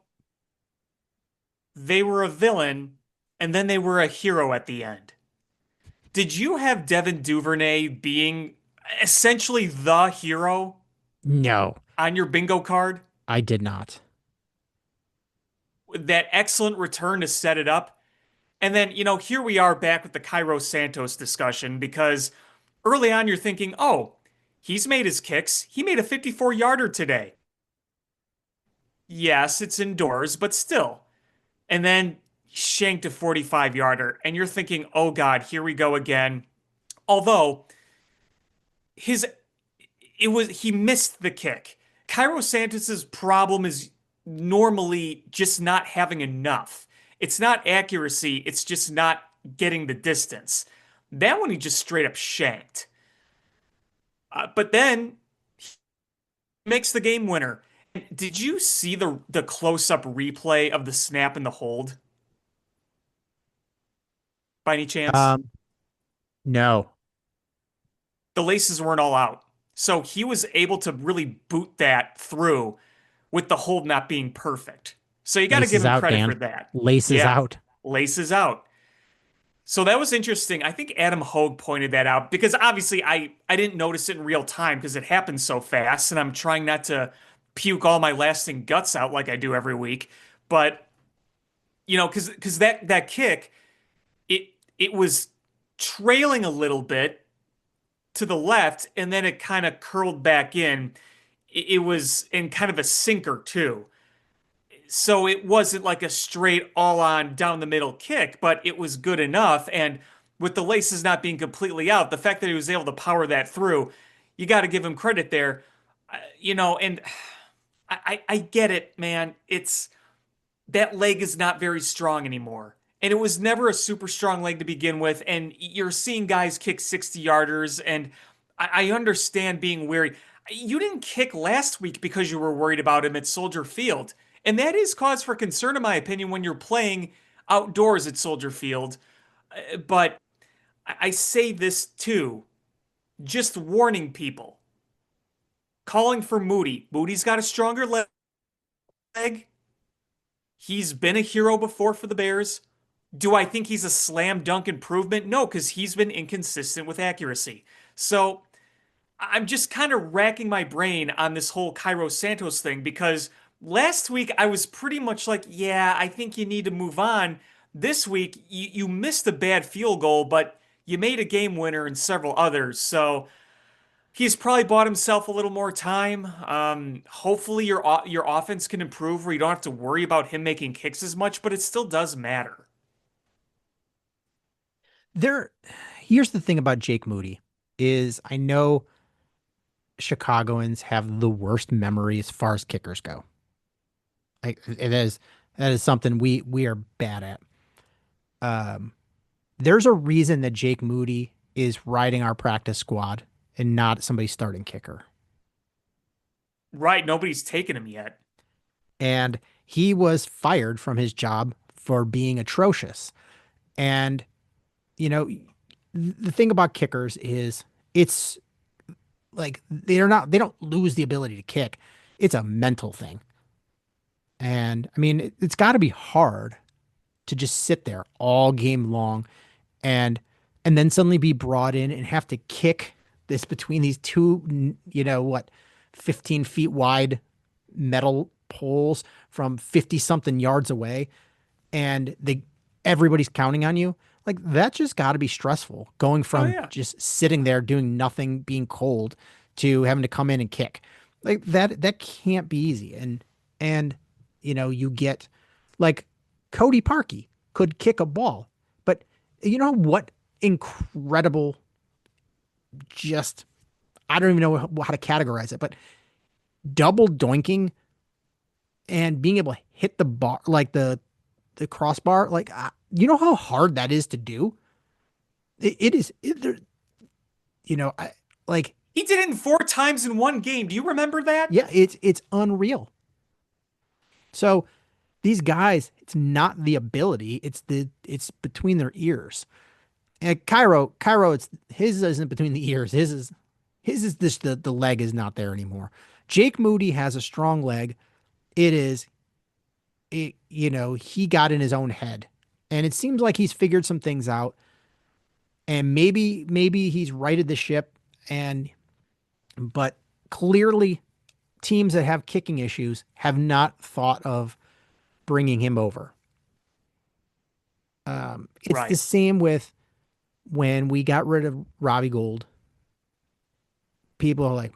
they were a villain and then they were a hero at the end. Did you have Devin Duvernay being essentially the hero No, on your bingo card? I did not. That excellent return to set it up. And then, here we are back with the Cairo Santos discussion because early on you're thinking, oh, he's made his kicks. He made a 54-yarder today. Yes, it's indoors, but still. And then shanked a 45-yarder. And you're thinking, oh God, here we go again. Although his he missed the kick. Cairo Santos's problem is normally just not having enough. It's not accuracy, it's just not getting the distance. That one he just straight up shanked. But then makes the game winner. Did you see the close-up replay of the snap and the hold? by any chance? Um, no. The laces weren't all out. So he was able to really boot that through with the hold not being perfect. So you got to give Laces him out, credit for Dan. that. Laces Yeah, out. laces out. So that was interesting. I think Adam Hogue pointed that out because obviously I didn't notice it in real time because it happened so fast, and I'm trying not to puke all my lasting guts out like I do every week. But because that kick, it it was trailing a little bit to the left, and then it kind of curled back in. It was in kind of a sinker too. So it wasn't like a straight all on down the middle kick, but it was good enough. And with the laces not being completely out, the fact that he was able to power that through, you got to give him credit there. And I get it, man. It's that leg is not very strong anymore. And it was never a super strong leg to begin with. And you're seeing guys kick 60 yarders. And I understand being weary. You didn't kick last week because you were worried about him at Soldier Field. And that is cause for concern, in my opinion, when you're playing outdoors at Soldier Field. But I say this too, just warning people, calling for Moody. Moody's got a stronger leg. He's been a hero before for the Bears. Do I think he's a slam dunk improvement? No, because he's been inconsistent with accuracy. So I'm just kind of racking my brain on this whole Cairo Santos thing because last week I was pretty much like, yeah, I think you need to move on. This week you missed a bad field goal, but you made a game winner and several others. So he's probably bought himself a little more time. Hopefully your offense can improve where you don't have to worry about him making kicks as much, but it still does matter. There, here's the thing about Jake Moody is I know Chicagoans have the worst memory as far as kickers go. Like that is something we are bad at. Um, there's a reason that Jake Moody is riding our practice squad and not somebody's starting kicker. Right, nobody's taken him yet. And he was fired from his job for being atrocious. And you know, the thing about kickers is it's like they don't lose the ability to kick. It's a mental thing. And I mean, it's got to be hard to just sit there all game long and then suddenly be brought in and have to kick this between these two, 15 feet wide metal poles from 50 something yards away. And everybody's counting on you. Like that just got to be stressful going Oh from yeah. just sitting there doing nothing, being cold to having to come in and kick. Like that can't be easy. And you get like Cody Parkey could kick a ball, but you know what incredible just I don't even know how to categorize it, but double doinking and being able to hit the bar like the crossbar, like you know how hard that is to do. It is. I like. He did it in 4 times in one game. Do you remember that? Yeah, it's unreal. So these guys, it's not the ability, it's between their ears. And Cairo, it's his isn't between the ears. His is this the leg is not there anymore. Jake Moody has a strong leg. It is he got in his own head. And it seems like he's figured some things out. And maybe he's righted the ship but clearly teams that have kicking issues have not thought of bringing him over. It's the Right. same with when we got rid of Robbie Gould. People are like,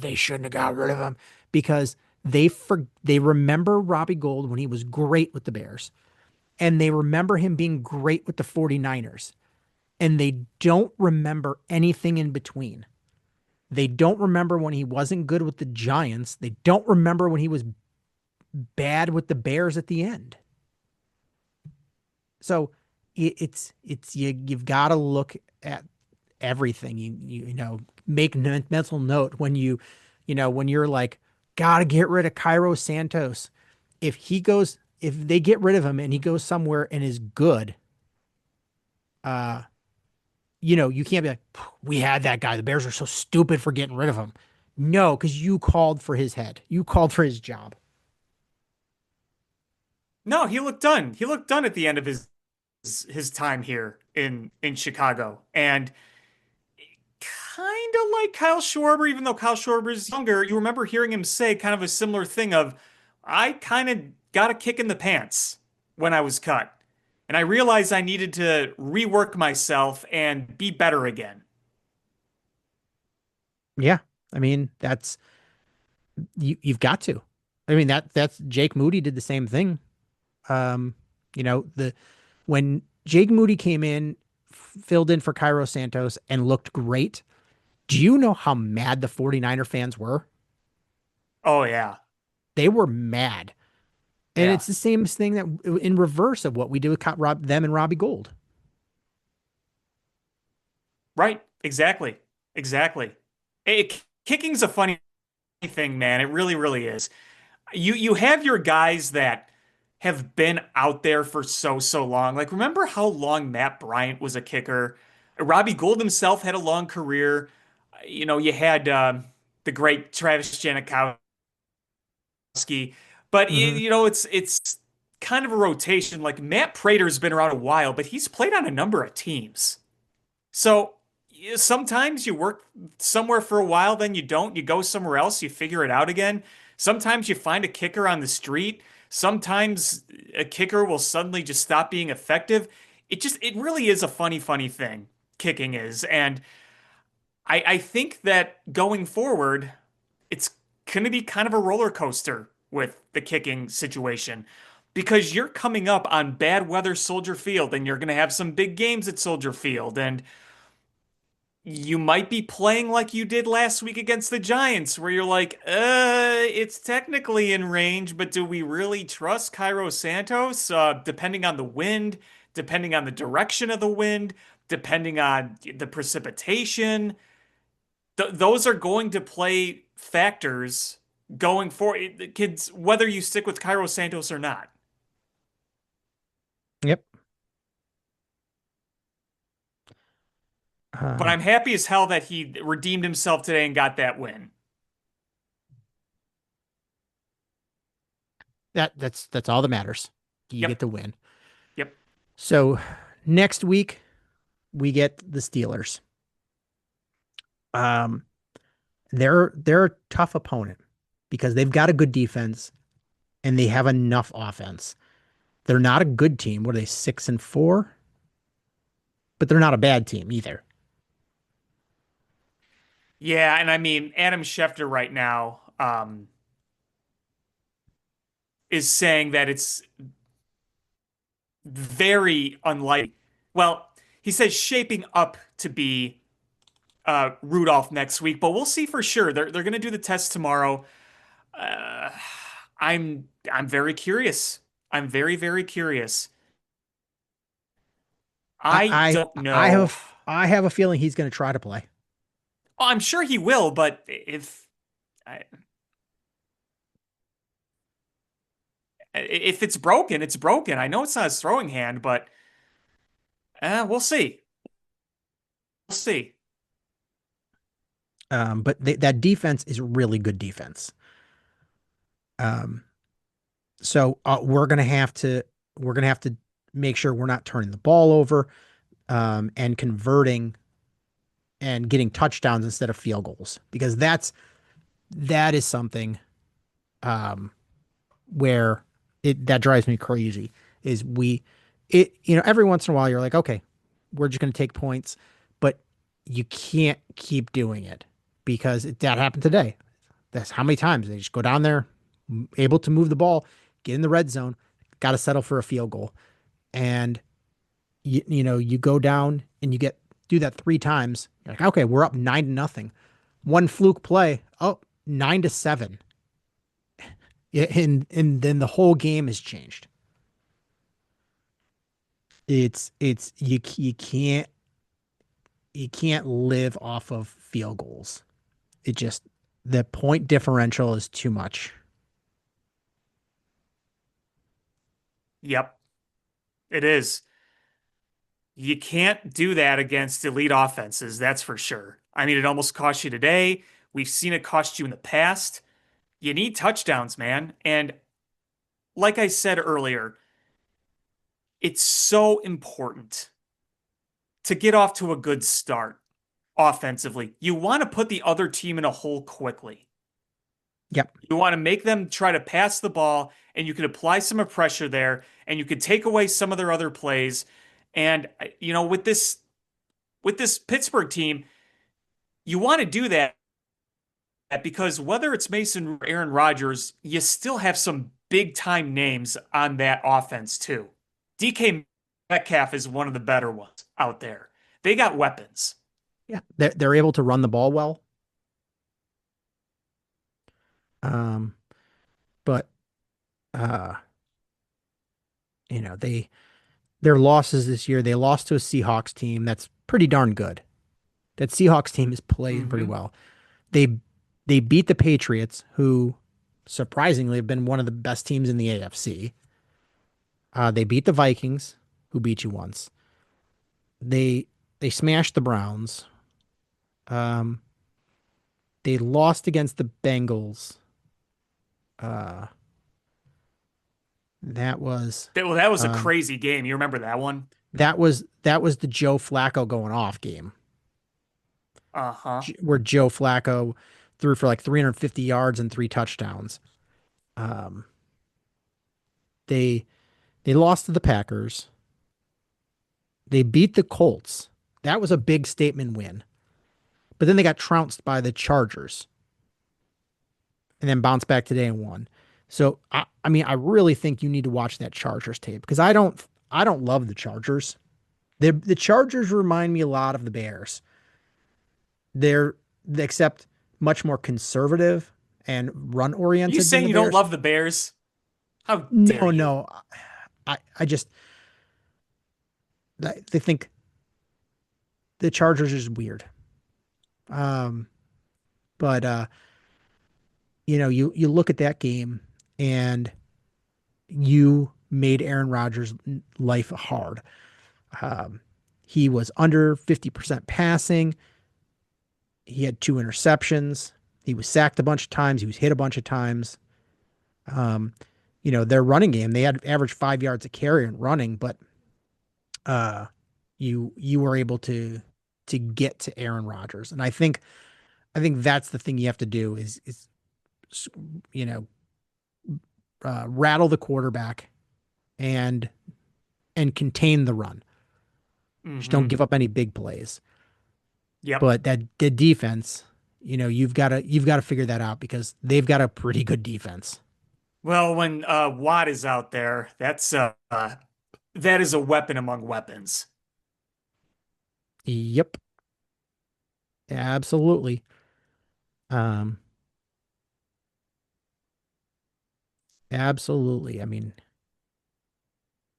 they shouldn't have got rid of him because they remember Robbie Gould when he was great with the Bears, and they remember him being great with the 49ers, and they don't remember anything in between. They don't remember when he wasn't good with the Giants. They don't remember when he was bad with the Bears at the end. So it's you've got to look at everything. Make mental note when when you're like, gotta get rid of Cairo Santos. If they get rid of him and he goes somewhere and is good, uh, you can't be like, we had that guy. The Bears are so stupid for getting rid of him. No, because you called for his head. You called for his job. No, he looked done. He looked done at the end of his time here in Chicago. And kind of like Kyle Schwarber, even though Kyle Schwarber is younger, you remember hearing him say kind of a similar thing of, I kind of got a kick in the pants when I was cut. And I realized I needed to rework myself and be better again. Yeah. I mean, you've got to. I mean, that's Jake Moody did the same thing. Um, the when Jake Moody came in, filled in for Cairo Santos and looked great. Do you know how mad the 49er fans were? Oh, yeah. They were mad. And Yeah. it's the same thing that in reverse of what we do with them and Robbie Gould. Right. Exactly. Exactly. Kicking's a funny thing, man. It really, really is. You have your guys that have been out there for so long. Like remember how long Matt Bryant was a kicker? Robbie Gould himself had a long career. You had the great Travis Janikowski, but Hmm. it's kind of a rotation. Like Matt Prater's been around a while, but he's played on a number of teams. So sometimes you work somewhere for a while, then you don't. You go somewhere else, you figure it out again. Sometimes you find a kicker on the street. Sometimes a kicker will suddenly just stop being effective. It really is a funny thing, kicking is. And I think that going forward, it's going to be kind of a roller coaster with the kicking situation because you're coming up on bad weather Soldier Field and you're going to have some big games at Soldier Field. And you might be playing like you did last week against the Giants, where you're like, it's technically in range, but do we really trust Cairo Santos? Depending on the wind, depending on the direction of the wind, depending on the precipitation, those are going to play factors going forward. Kids, whether you stick with Cairo Santos or not. Yep. But Um, I'm happy as hell that he redeemed himself today and got that win. that's all that matters. You get Yep. the win. Yep. So next week we get the Steelers. Um, they're a tough opponent because they've got a good defense and they have enough offense. They're not a good team. What are they, 6-4? But they're not a bad team either. Yeah, and I mean Adam Schefter right now is saying that it's very unlikely. Well, he says shaping up to be Rudolph next week, but we'll see for sure. They're going to do the test tomorrow. Uh, I'm very curious. I'm very curious. I I don't I know. have I have a feeling he's going to try to play. Oh, I'm sure he will, but if it's broken, it's broken. I know it's not his throwing hand, but we'll see. We'll see. But that defense is really good defense. Um, so we're gonna have to make sure we're not turning the ball over, and converting and getting touchdowns instead of field goals because that is something um, where that drives me crazy. Is every once in a while you're like, okay, we're just gonna take points, but you can't keep doing it because that happened today. That's how many times they just go down there, able to move the ball, get in the red zone, got to settle for a field goal. And you go down and do that 3 times. You're like, okay, we're up 9-0. One fluke play, oh, 9-7. Yeah, and then the whole game has changed. It's you can't live off of field goals. It just the point differential is too much. Yep, it is. You can't do that against elite offenses, that's for sure. I mean, it almost cost you today. We've seen it cost you in the past. You need touchdowns, man. And like I said earlier, it's so important to get off to a good start offensively. You want to put the other team in a hole quickly. Yep. You want to make them try to pass the ball, and you could apply some pressure there, and you could take away some of their other plays. And with this Pittsburgh team, you want to do that because whether it's Mason or Aaron Rodgers, you still have some big time names on that offense too. DK Metcalf is one of the better ones out there. They got weapons. Yeah. They're able to run the ball well. Um, but uh, their losses this year, they lost to a Seahawks team that's pretty darn good. That Seahawks team is playing pretty Hmm. well. They they beat the Patriots, who surprisingly have been one of the best teams in the AFC. They beat the Vikings, who beat you once. They they smashed the Browns. Um, they lost against the Bengals. Uh, that was That was a um, crazy game. You remember that one? that was the Joe Flacco going off game, Uh-huh. Where Joe Flacco threw for like 350 yards and three touchdowns. Um, they they lost to the Packers. They beat the Colts. That was a big statement win. But then they got trounced by the Chargers and then bounced back today and won. So I mean, I really think you need to watch that Chargers tape because I don't love the Chargers. The Chargers remind me a lot of the Bears. They're except much more conservative and run Are you oriented than saying the you don't Bears. love the Bears? How dare No, you? no. I just they think the Chargers is weird. Um, but you look at that game and you made Aaron Rodgers' life hard. Um, he was under 50% passing. He had two interceptions. He was sacked a bunch of times. He was hit a bunch of times. Um, their running game, they had average 5 yards a carry in running, but uh, you were able to get to Aaron Rodgers, and I think that's the thing you have to do is you know rattle the quarterback and contain the run. Just don't Hmm. give up any big plays. Yep. But that the defense, you've got to figure that out because they've got a pretty good defense. Well, when Watt is out there, that is a weapon among weapons. Yep, absolutely. Um, absolutely. I mean,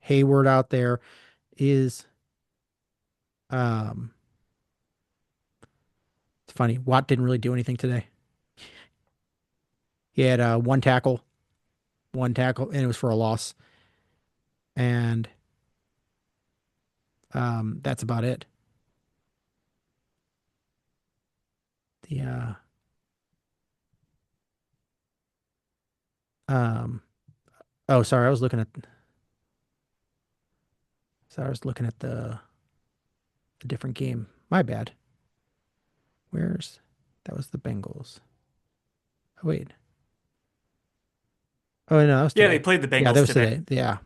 Hayward out there is um it's funny. Watt didn't really do anything today. He had one tackle, and it was for a loss. And that's about it. The um oh sorry, I was looking at the a different game. My bad. Where's that was the Bengals. Oh wait. Oh no, that was Yeah, they today. played the Yeah, that Bengals was today. today. Yeah.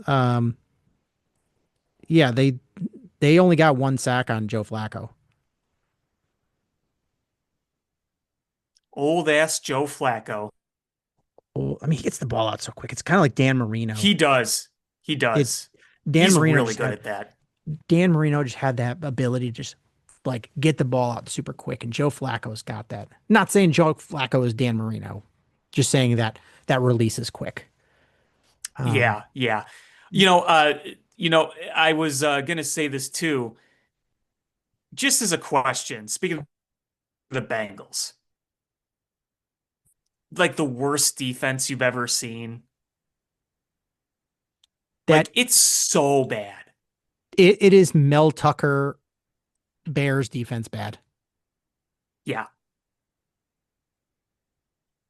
Um yeah, they only got one sack on Joe Flacco. Old ass Joe Flacco. Oh, I mean, he gets the ball out so quick. It's kind of like Dan Marino. He does. He It does. Dan He's Marino really just good had at that. Dan Marino just had that ability to just like get the ball out super quick, and Joe Flacco's got that. Not saying Joe Flacco is Dan Marino, just saying that that release is quick. Um, Yeah, yeah. I was gonna say this too, just as a question. Speaking of the Bengals, like the worst defense you've ever seen. that Like it's so bad. it is Mel Tucker Bears defense bad Yeah,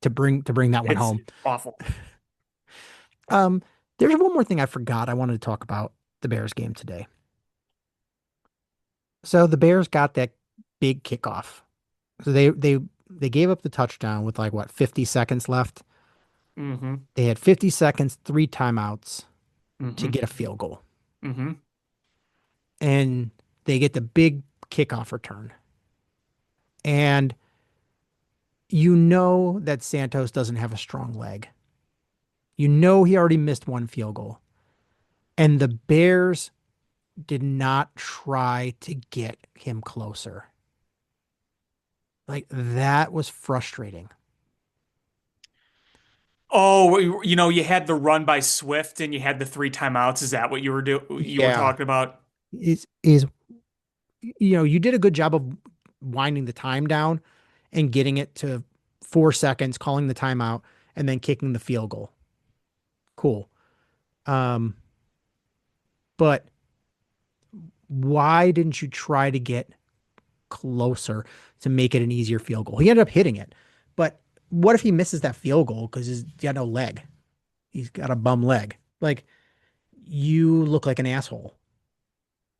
to bring that one it's home. awful. Um, there's one more thing I forgot I wanted to talk about the Bears game today. So the Bears got that big kickoff. So they gave up the touchdown with like what 50 seconds left. Hmm. They had 50 seconds, three timeouts to Hmm. get a field goal. Hmm. And they get the big kickoff return. And you know that Santos doesn't have a strong leg. You know he already missed one field goal. And the Bears did not try to get him closer. Like that was frustrating. Oh, you had the run by Swift and you had the three timeouts. Is that what you were Yeah. talking about? Is you did a good job of winding the time down and getting it to 4 seconds, calling the timeout, and then kicking the field goal. Cool. Um, but why didn't you try to get closer to make it an easier field goal? He ended up hitting it. But what if he misses that field goal because he's got no leg? He's got a bum leg. Like, you look like an asshole.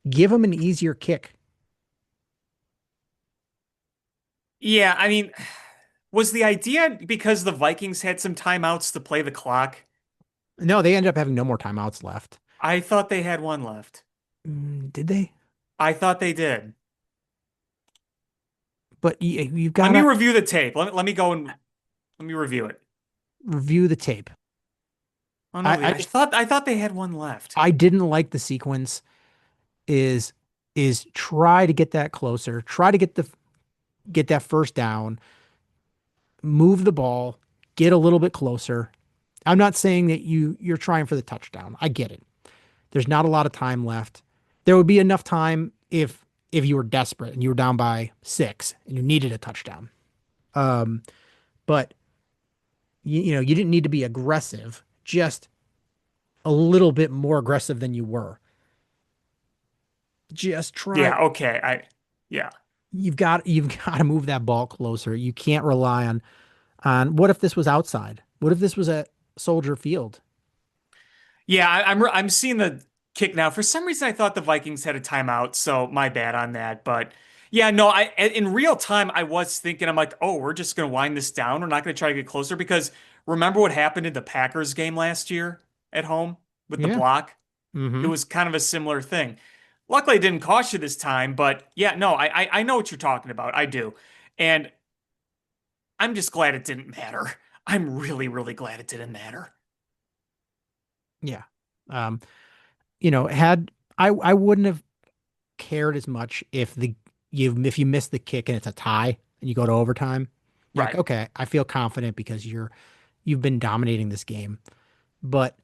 Give him an easier kick. Yeah, I mean, was the idea because the Vikings had some timeouts to play the clock? No, they ended up having no more timeouts left. I thought they had one left. Did they? I thought they did. But you've Let got me to review the tape. Let me go and let me review it. review the tape. Oh no, I, I just I thought they had one left. I didn't like the sequence. Is is try to get that closer. Try to get that first down. Move the ball. Get a little bit closer. I'm not saying that you're trying for the touchdown. I get it. There's not a lot of time left. There would be enough time if you were desperate and you were down by 6 and you needed a touchdown. Um, but you didn't need to be aggressive. Just a little bit more aggressive than you were. Just try. Yeah, okay. Yeah. You've got to move that ball closer. You can't rely on what if this was outside? What if this was at Soldier Field? Yeah, I'm seeing the kick now. For some reason, I thought the Vikings had a timeout, so my bad on that. But yeah, no, I in real time I was thinking, I'm like, oh, we're just gonna wind this down. We're not gonna try to get closer because remember what happened in the Packers game last year at home with the Yeah. block? It Mm-hmm. was kind of a similar thing. Luckily, it didn't cost you this time, but yeah, no, I know what you're talking about. I do, and I'm just glad it didn't matter. I'm really, really glad it didn't matter. Yeah. Um, had I wouldn't have cared as much if you miss the kick and it's a tie and you go to overtime. You're like, Right. okay, I feel confident because you've been dominating this game. But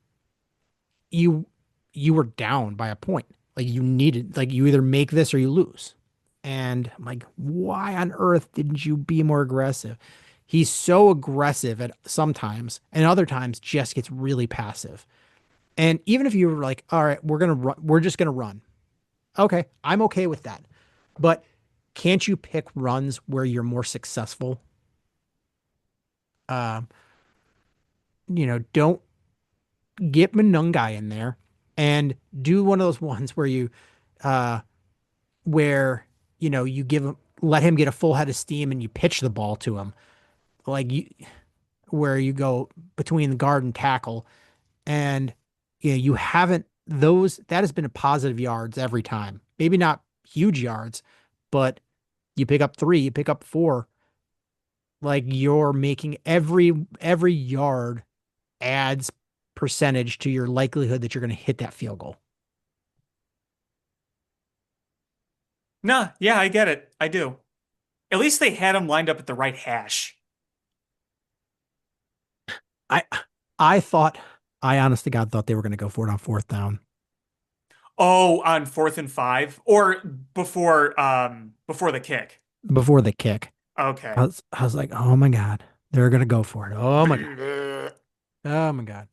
you you were down by a point. Like you either make this or you lose. And I'm like, why on earth didn't you be more aggressive? He's so aggressive at sometimes and other times just gets really passive. And even if you were like, all right, we're just gonna run. Okay, I'm okay with that. But can't you pick runs where you're more successful? Um, don't get Manungai in there and do one of those ones where uh, where you let him get a full head of steam and you pitch the ball to him, like where you go between the guard and tackle, and you haven't those that has been a positive yards every time. Maybe not huge yards, but you pick up 3, you pick up 4, like you're making every yard adds percentage to your likelihood that you're going to hit that field goal. Nah, yeah, I get it. I do. At least they had him lined up at the right hash. I I thought I honest to God thought they were going to go for it on fourth down Oh, on 4th and 5 or before the kick. before the kick. I Okay. was I was like, oh my God, they're going to go for it. Oh my God. Oh my God.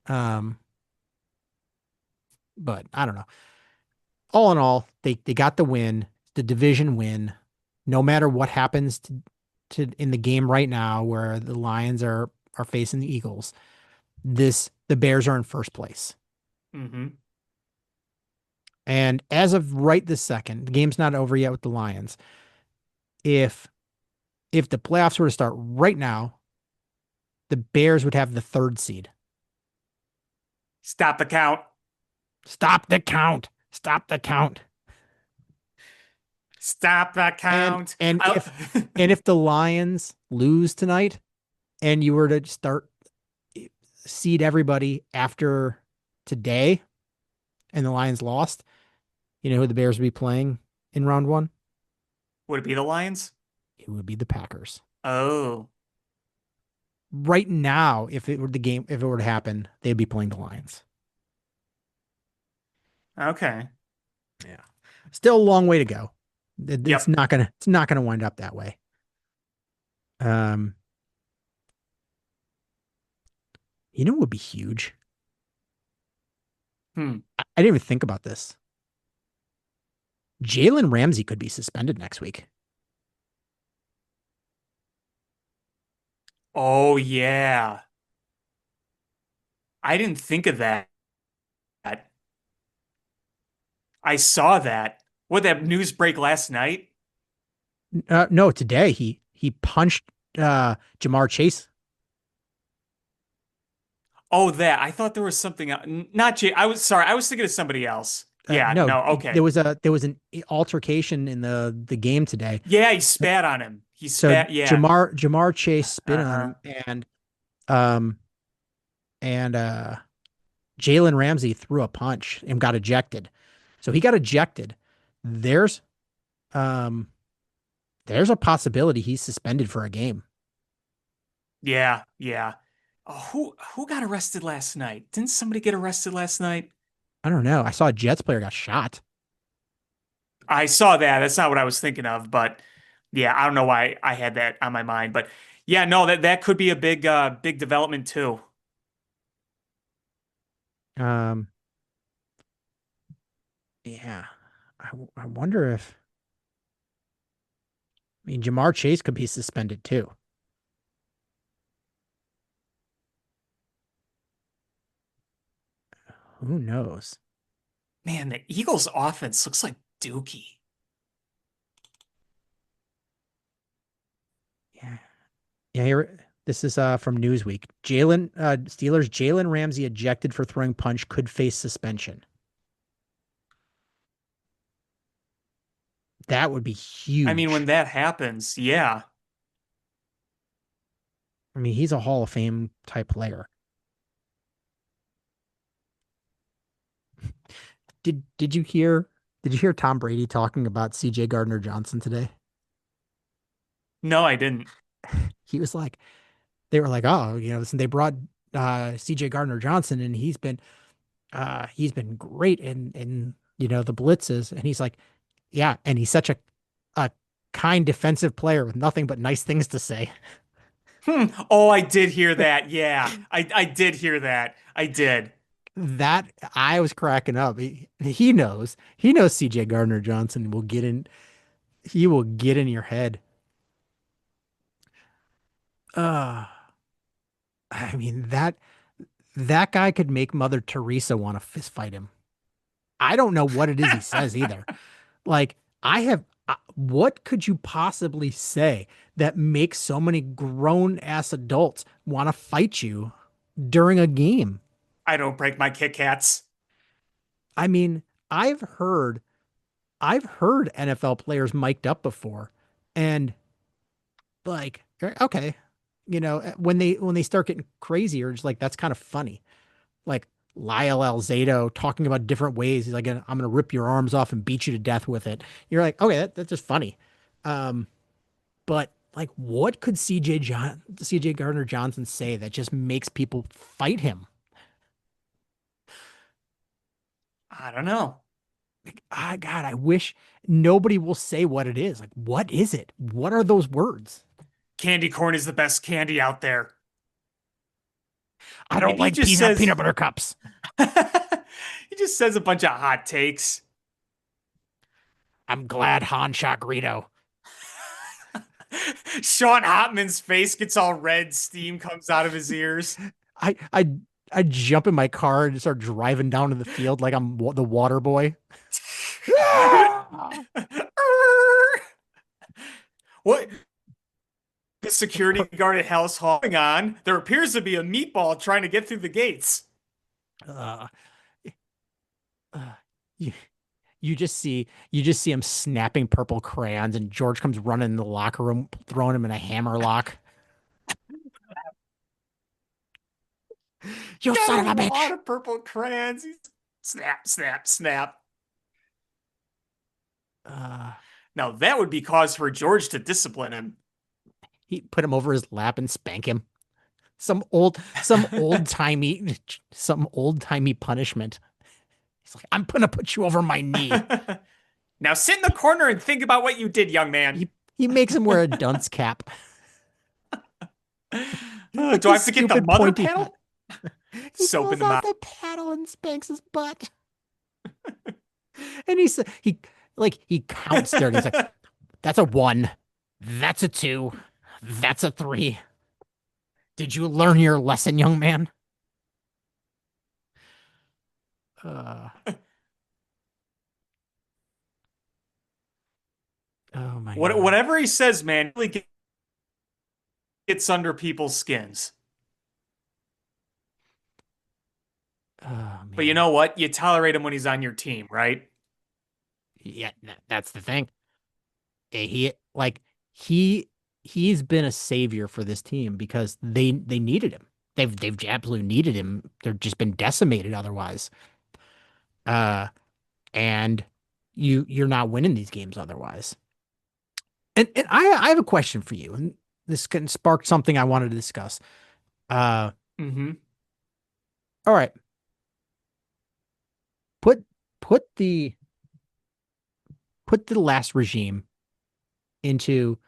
Um, but I don't know. all in all, they got the win, the division win. No matter what happens to in the game right now, where the Lions are facing the Eagles, the Bears are in first place. Hmm. And as of right this second, the game's not over yet with the Lions. If if the playoffs were to start right now, the Bears would have the third seed. Stop the count. Stop the count. Stop the count. Stop the And count. and if and if the Lions lose tonight and you were to start seed everybody after today and the Lions lost, you know who the Bears would be playing in round one? Would it be the Lions? It would be the Packers. Oh, Right now, if it were to happen, they'd be playing the Lions. okay. Yeah. Still a long way to go. Yep. It's not gonna wind up that way. Um, you know what would be huge? Hmm. I didn't even think about this. Jalen Ramsey could be suspended next week. Oh, yeah. I didn't think of that. I saw that. What, that news break last night? No, today he punched Jamar Chase. Oh, that. I thought there was something else. Not Jay. I was sorry. I was thinking of somebody else. Yeah, No, no, okay. there was an altercation in the game today. Yeah, he spat on him. He So spat, yeah. Jamar Chase spit on Uh-huh. him um and Jalen Ramsey threw a punch and got ejected. So he got ejected. There's um there's a possibility he's suspended for a game. Yeah, yeah. Oh, who got arrested last night? Didn't somebody get arrested last night? I don't know. I saw a Jets player got shot. I saw that. That's not what I was thinking of, but yeah, I don't know why I had that on my mind. But yeah, no, that could be a big development too. Um yeah. I wonder if I mean Jamar Chase could be suspended too. Who knows? Man, the Eagles offense looks like Dookie. Yeah. Yeah, here this is from Newsweek. Steelers Jalen Ramsey ejected for throwing punch could face suspension. That would be I mean, when huge. that happens, yeah. I mean, he's a Hall of Fame type player. Did you hear Tom Brady talking about CJ Gardner Johnson today? No, I didn't. He was like, they were like, oh, you know, listen, they brought CJ Gardner Johnson and he's been great in you know the blitzes. And he's like, yeah, and he's such a kind defensive player with nothing but nice things to say. Hmm. Oh, I did hear that. Yeah, I did hear that. I did. That I was cracking up. He knows CJ Gardner Johnson he will get in your head. Uh I mean that guy could make Mother Teresa want to fist fight him. I don't know what it is he says either. Like what could you possibly say that makes so many grown ass adults want to fight you during a game? I don't break my Kit Kats. I mean, I've heard NFL players mic'd up before and like okay, you know, when they start getting crazier, it's like that's kind of funny. Like Lyle Alzado talking about different ways. He's like, I'm gonna rip your arms off and beat you to death with it. You're like, okay, that's just funny. Um, but like, what could CJ Gardner Johnson say that just makes people fight him? I don't know. God, I wish nobody will say what it is. Like, what is it? What are those words? Candy corn is the best candy out there. I don't Maybe he like just says peanut butter cups. he just says a bunch of hot takes. I'm glad Han shot Greedo. Sean Hotman's face gets all red, steam comes out of his ears. I I I jump in my car and start driving down to the field like I'm the water boy. What? The security guard at House Hall. Hang on. There appears to be a meatball trying to get through the gates. Uh, uh, you, you just see him snapping purple crayons, and George comes running in the locker room, throwing him in a hammer lock. You Got son of a a lot bitch! of purple crayons. Snap, snap, snap. Uh, Now that would be cause for George to discipline him. he put him over his lap and spank him. Some old timey punishment. He's like, I'm gonna put you over my knee. Now sit in the corner and think about what you did, young man. He makes him wear a dunce cap. Like Do I have this to get the stupid mother pointy hat. paddle? He Soap in pulls the out mouth. the paddle and spanks his butt. And he counts there and he's like, that's a 1. That's a 2. That's a 3. Did you learn your lesson, young man? Uh, oh my God. Whatever he says, man, really gets under people's skins. Oh But you man. know what? You tolerate him when he's on your team, right? Yeah, that's the thing. He like he he's been a savior for this team because they needed him. They've absolutely needed him. They've just been decimated otherwise. Uh and you're not winning these games otherwise. And I have a question for you, and this can spark something I wanted to discuss. Uh Mm-hmm. all right. Put put the put the last regime into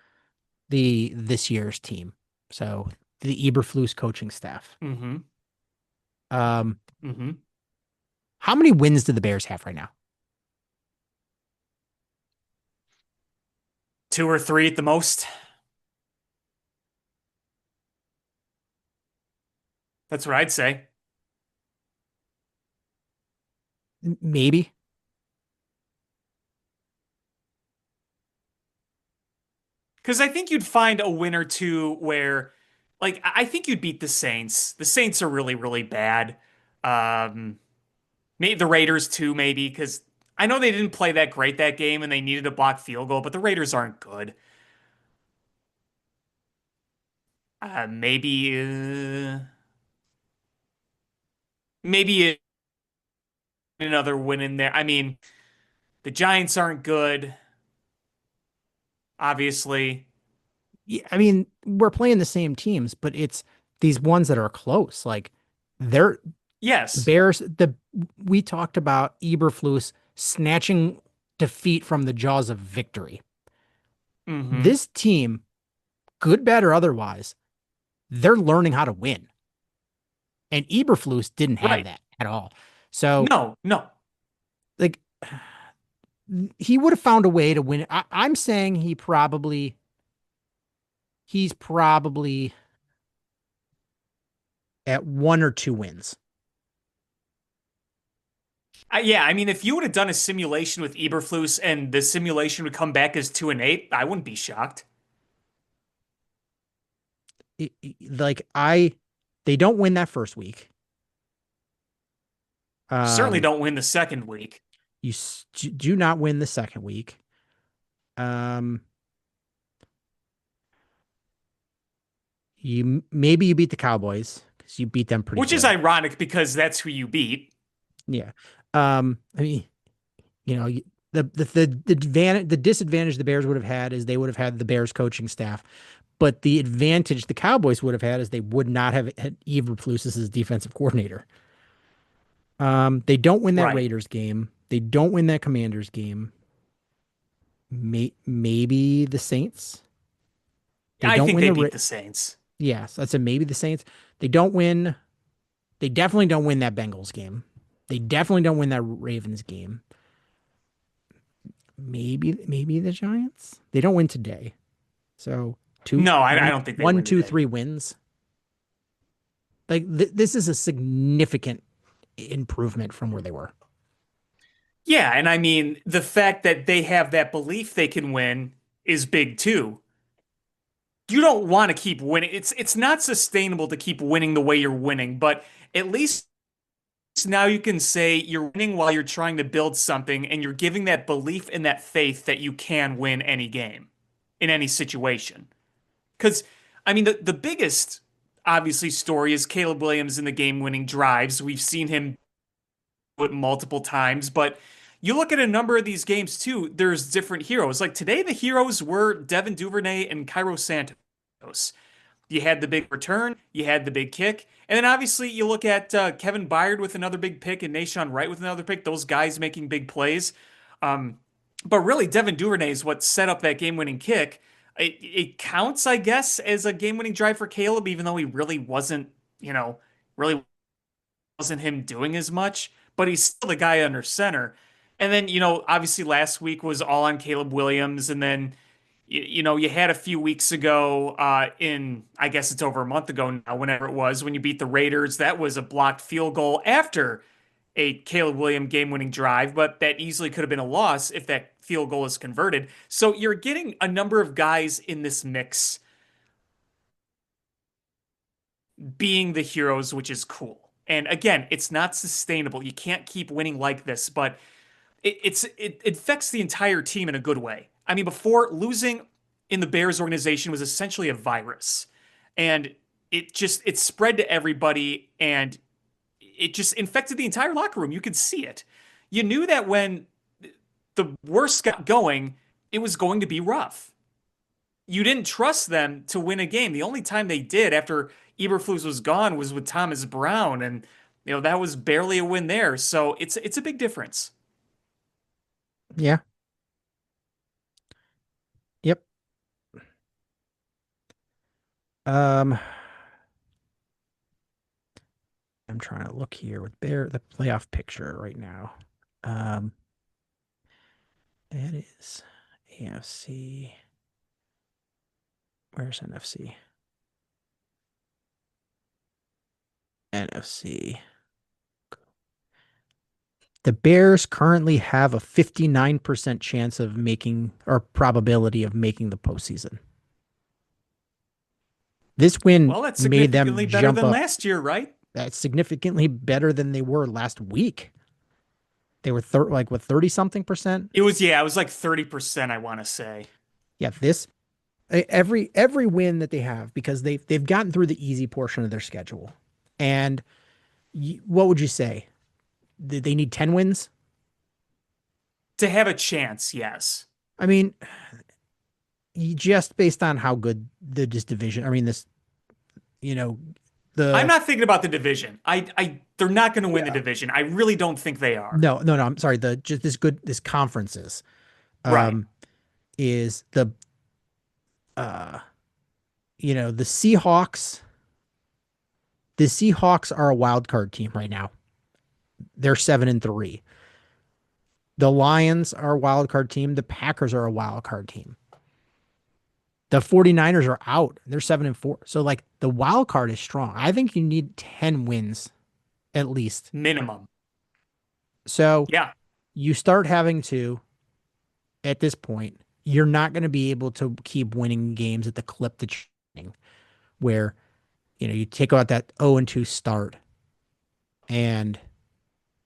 the this year's team. So the Eberflus coaching staff. Mm-hmm. Um, Mm-hmm. how many wins do the Bears have right now? 2 or 3 at the most. That's what I'd say. Maybe. Because I think you'd find a win or two where, like, I think you'd beat the Saints. The Saints are really, really bad. Um, Maybe the Raiders too, maybe, because I know they didn't play that great that game and they needed a blocked field goal, but the Raiders aren't good. Maybe another win in there. I mean, the Giants aren't good, obviously. Yeah, I mean, we're playing the same teams, but it's these ones that are close. Like they're the Yes. Bears. We talked about Eberflus snatching defeat from the jaws of victory. Mm-hmm. This team, good, bad, or otherwise, they're learning how to win. And Eberflus didn't have Right. that at all. So, No, no. like, he would have found a way to win. I'm saying he's probably at 1 or 2 wins. Yeah, I mean, if you would have done a simulation with Eberflus and the simulation would come back as 2-8, I wouldn't be shocked. Like they don't win that first week. Certainly Um, don't win the second week. do not win the second week. Um, you beat the Cowboys because you beat them pretty Which is good. ironic because that's who you beat. Yeah. I mean, you know, the disadvantage the Bears would have had is they would have had the Bears coaching staff, but the advantage the Cowboys would have had is they would not have had Eberflus as his defensive coordinator. They don't win that Right. Raiders game. They don't win that Commanders game. Maybe the Saints. They I don't think win they the beat the Saints. yes, that's a maybe the Saints. They don't win. They definitely don't win that Bengals game. They definitely don't win that Ravens game. maybe the Giants. They don't win today. So No, I don't think they one, win two, today. three wins. Like this is a significant improvement from where they were. Yeah, and I mean, the fact that they have that belief they can win is big too. You don't want to keep winning. It's not sustainable to keep winning the way you're winning, but at least now you can say you're winning while you're trying to build something and you're giving that belief and that faith that you can win any game in any situation. Because, I mean, the biggest, obviously, story is Caleb Williams in the game-winning drives. We've seen him do it multiple times, but you look at a number of these games too, there's different heroes. Like today, the heroes were Devin Duvernay and Cairo Santos. You had the big return, you had the big kick, and then obviously you look at Kevin Byard with another big pick and Nashawn Wright with another pick. Those guys making big plays. Um, but really, Devin Duvernay is what set up that game-winning kick. It counts, I guess, as a game-winning drive for Caleb, even though he really wasn't, really wasn't him doing as much. But he's still the guy under center. And then, obviously last week was all on Caleb Williams, and then you had a few weeks ago, I guess it's over a month ago now, whenever it was, when you beat the Raiders. That was a blocked field goal after a Caleb Williams game-winning drive, but that easily could have been a loss if that field goal is converted. So you're getting a number of guys in this mix being the heroes, which is cool. And again, it's not sustainable. You can't keep winning like this, but it affects the entire team in a good way. I mean, before losing in the Bears organization was essentially a virus, and it spread to everybody, and it just infected the entire locker room. You could see it. You knew that when the worst got going, it was going to be rough. You didn't trust them to win a game. The only time they did after Eberflus was gone was with Thomas Brown, and that was barely a win there. So it's a big difference. Yeah. Yep. Um, I'm trying to look here with the playoff picture right now. Um, that is AFC. Where's NFC? NFC. The Bears currently have a 59% chance of making, or probability of making, the postseason. This win Well, that's made them significantly better jump than up. last year, right? That's significantly better than they were last week. They were like what 30 something percent. It was like 30%, I want to say. Yeah, this every win that they have, because they've gotten through the easy portion of their schedule. And what would you say? They need 10 wins? To have a chance, yes. I mean, just based on how good this division, I mean, you know, I'm the not thinking about the division. They're not going to win the yeah. division. I really don't think they are. No, I'm sorry. Just this conference Right. is uh, the Seahawks. The Seahawks are a wild card team right now. They're 7-3. The Lions are a wild card team. The Packers are a wild card team. The 49ers are out. They're 7-4. So like the wild card is strong. I think you need 10 wins at least. Minimum. So Yeah. you start having to, at this point, you're not going to be able to keep winning games at the clip that you're winning, where, you take out that 0-2 start and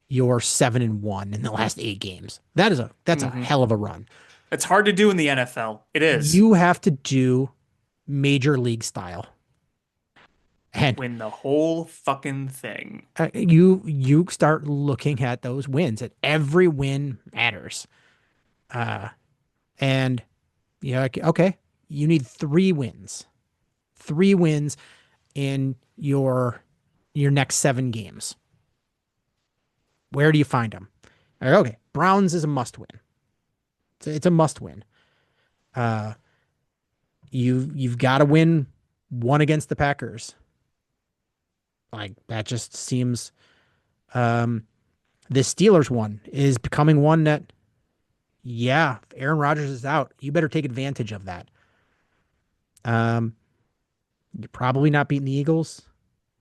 you're 7-1 in the last 8 games. That's a hell of a run. It's hard to do in the NFL. It is. You have to do major league style. And Win the whole fucking thing. you start looking at those wins. And every win matters. And like, okay, you need 3 wins. 3 wins in your next 7 games. Where do you find them? Okay, Browns is a must win. It's a must win. You've got to win one against the Packers. Like that just seems. The Steelers one is becoming one that Yeah, if Aaron Rodgers is out, you better take advantage of that. Um, you're probably not beating the Eagles.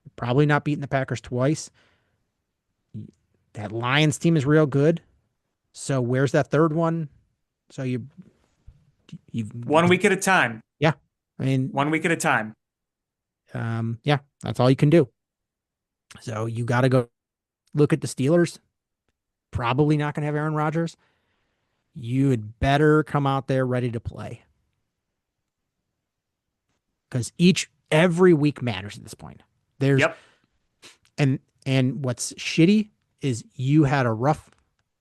You're probably not beating the Packers twice. That Lions team is real good. So where's that third one? So you've One week at a time. yeah. I mean, One week at a time. yeah, that's all you can do. So you got to go look at the Steelers. Probably not going to have Aaron Rodgers. You had better come out there ready to play because every week matters at this point. There's Yep. and what's shitty is you had a rough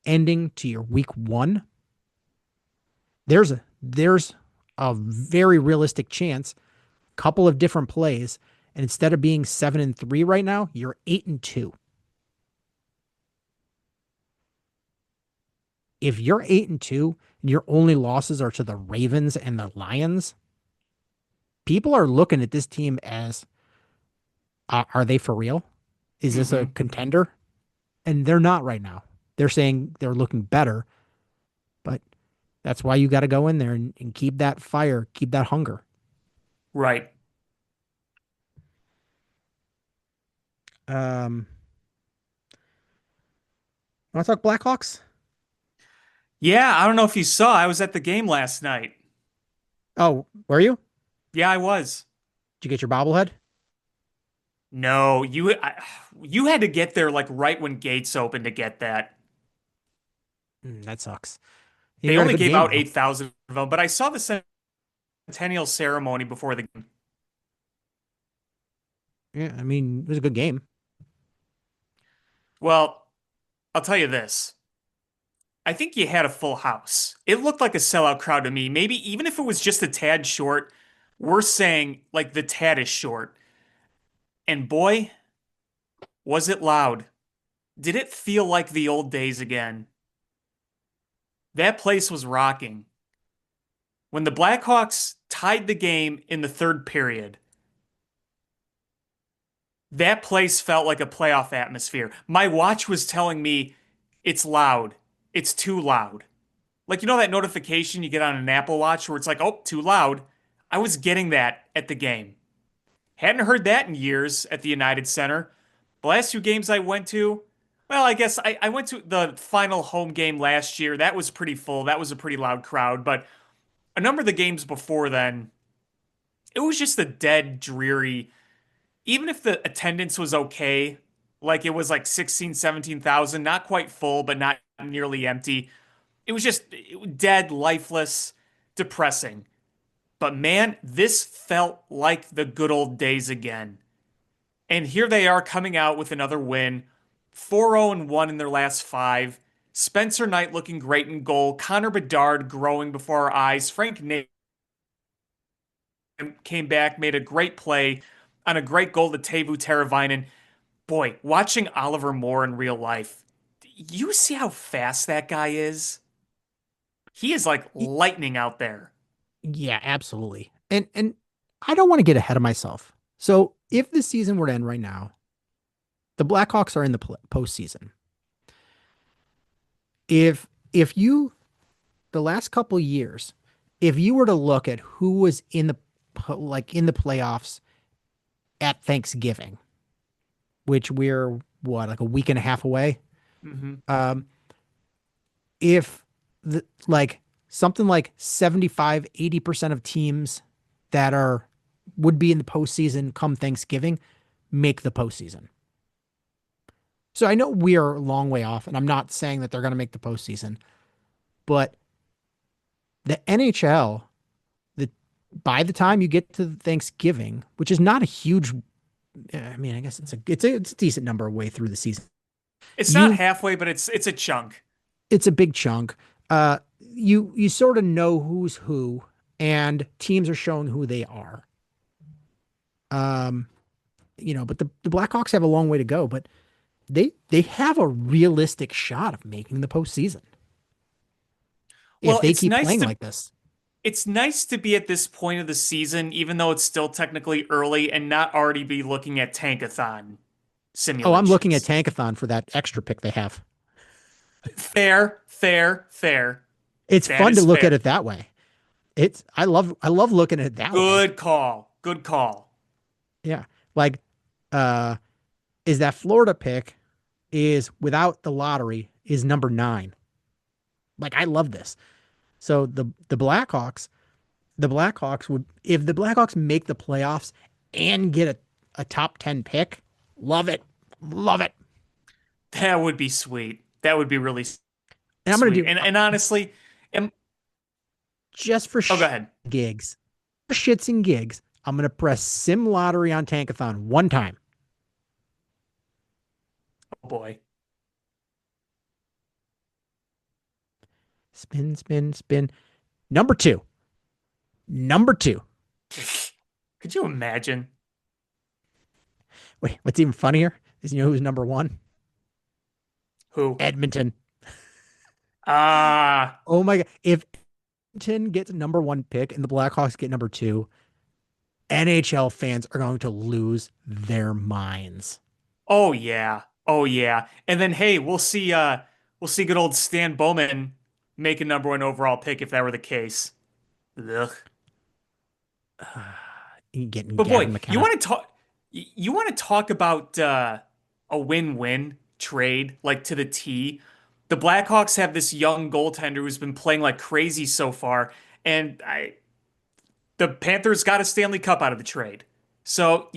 ending to your week one. There's a very realistic chance, couple of different plays, and instead of being 7-3 right now, you're 8-2. If you're 8-2 and your only losses are to the Ravens and the Lions, people are looking at this team as, are they for real? Is this a Hmm. contender? And they're not right now. They're saying they're looking better, but that's why you got to go in there and keep that fire, keep that hunger. Right. Um, Want to talk Blackhawks? Yeah, I don't know if you saw, I was at the game last night. Oh, were you? Yeah, I was. Did you get your bobblehead? No, you had to get there like right when gates opened to get that. That sucks. They You had a only good gave game out though. 8,000 of them, but I saw the centennial ceremony before the game. Yeah, I mean, it was a good game. Well, I'll tell you this. I think you had a full house. It looked like a sellout crowd to me. Maybe even if it was just a tad short, we're saying like the tad is short. And boy, was it loud. Did it feel like the old days again? That place was rocking. When the Blackhawks tied the game in the third period, that place felt like a playoff atmosphere. My watch was telling me it's loud. It's too loud. Like, you know that notification you get on an Apple Watch where it's like, oh, too loud? I was getting that at the game. Hadn't heard that in years at the United Center. The last two games I went to, well, I guess I went to the final home game last year. That was pretty full. That was a pretty loud crowd. But a number of the games before then, it was just a dead, dreary, even if the attendance was okay, like it was like 16, 17,000, not quite full, but not nearly empty. It was just dead, lifeless, depressing. But man, this felt like the good old days again. And here they are coming out with another win, 4-0-1 in their last five. Spencer Knight looking great in goal. Connor Bedard growing before our eyes. Frank Nate came back, made a great play on a great goal to Teuvo Teravainen. Boy, watching Oliver Moore in real life, you see how fast that guy is? He is like Y- lightning out there. Yeah, absolutely. And I don't want to get ahead of myself. So if the season were to end right now, the Blackhawks are in the postseason. If you the last couple years, if you were to look at who was in the in the playoffs at Thanksgiving, which we're what like a week and a half away, Hmm. um, if the like something like 75-80% of teams that are would be in the postseason come Thanksgiving make the postseason. So I know we are a long way off, and I'm not saying that they're going to make the postseason, but the NHL, the by the time you get to Thanksgiving, which is not a huge, I mean, I guess it's a decent number of way through the season. It's not You halfway, but it's a chunk. It's a big chunk. You sort of know who's who, and teams are showing who they are. Um, but the Blackhawks have a long way to go, but they have a realistic shot of making the postseason if Well, they keep playing like this. it's nice to be at this point of the season, even though it's still technically early, and not already be looking at tankathon Oh, I'm looking at simulations. Tankathon for that extra pick they have. Fair, fair, fair. It's That fun to is look at fair. it that way. I love looking at it that way. Good call. Good call. Yeah. Like, uh, is that Florida pick is without the lottery is number 9. Like, I love this. So the Blackhawks would, if the Blackhawks make the playoffs and get a top 10 pick, love it. Love it. That would be sweet. That would be really And I'm going to sweet. do And honestly, am just for oh, go ahead. gigs, for shits and gigs, I'm going to press Sim Lottery on Tankathon one time. Oh boy. Spin, spin, spin. Number two. Number two. Could you imagine? Wait, what's even funnier is you know who's number 1? Who? Edmonton. Ah, Oh my God. If Edmonton gets number 1 pick and the Blackhawks get number 2, NHL fans are going to lose their minds. oh yeah. Oh yeah. And then hey, we'll see good old Stan Bowman make a number one overall pick if that were the case. Ugh. Getting But boy, Gavin McKenna. you want to talk about a win-win trade like to the T. The Blackhawks have this young goaltender who's been playing like crazy so far, and the Panthers got a Stanley Cup out of the trade. So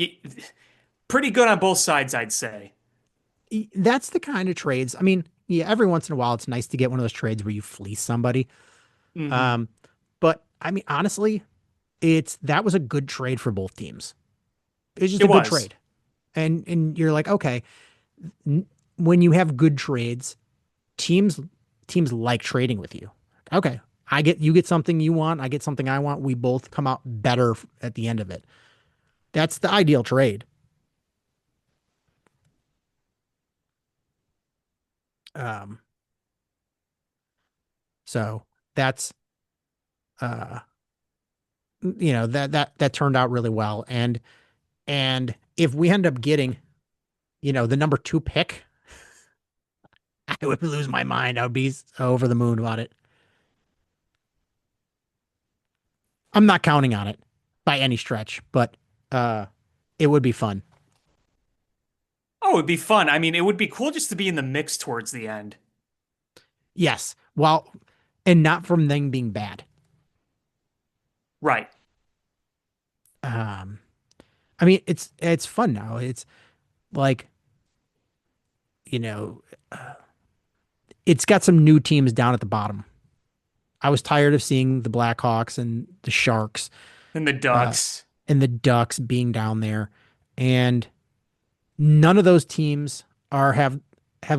pretty good on both sides, I'd say. That's the kind of trades. I mean, yeah, every once in a while it's nice to get one of those trades where you fleece somebody. Hmm. Um, but I mean, honestly, that was a good trade for both teams. It's just It a good was. trade. And you're like, okay, when you have good trades, teams teams like trading with you. Okay, you get something you want, I get something I want. We both come out better at the end of it. That's the ideal trade. Um, so that's uh that turned out really well. And if we end up getting, the number 2 pick, I would lose my mind. I would be over the moon about it. I'm not counting on it by any stretch, but uh it would be fun. Oh, it'd be fun. I mean, it would be cool just to be in the mix towards the end. Yes. Well, and not from them being bad. Right. Um I mean, it's fun now. It's like, you know, uh, it's got some new teams down at the bottom. I was tired of seeing the Blackhawks and the Sharks And the uh, Ducks. and the Ducks being down there, and none of those teams have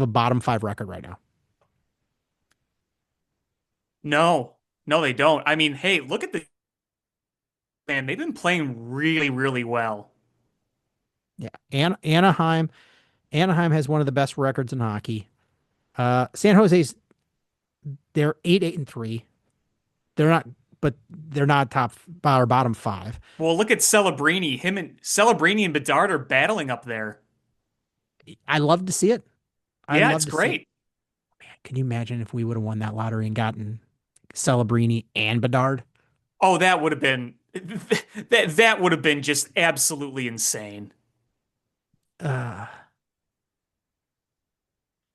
a bottom 5 record right now. No, no, they don't. I mean, hey, look at the man. They've been playing really, really well. Yeah, Anaheim has one of the best records in hockey. San Jose's they're 8-8-3. They're not, but they're not top or bottom 5. Well, look at Celebrini. Him and Celebrini and Bedard are battling up there. I love to see it. I Yeah, love it's to see it. great. Man, can you imagine if we would have won that lottery and gotten Celebrini and Bedard? Oh, that would have been that would have been just absolutely insane. Uh,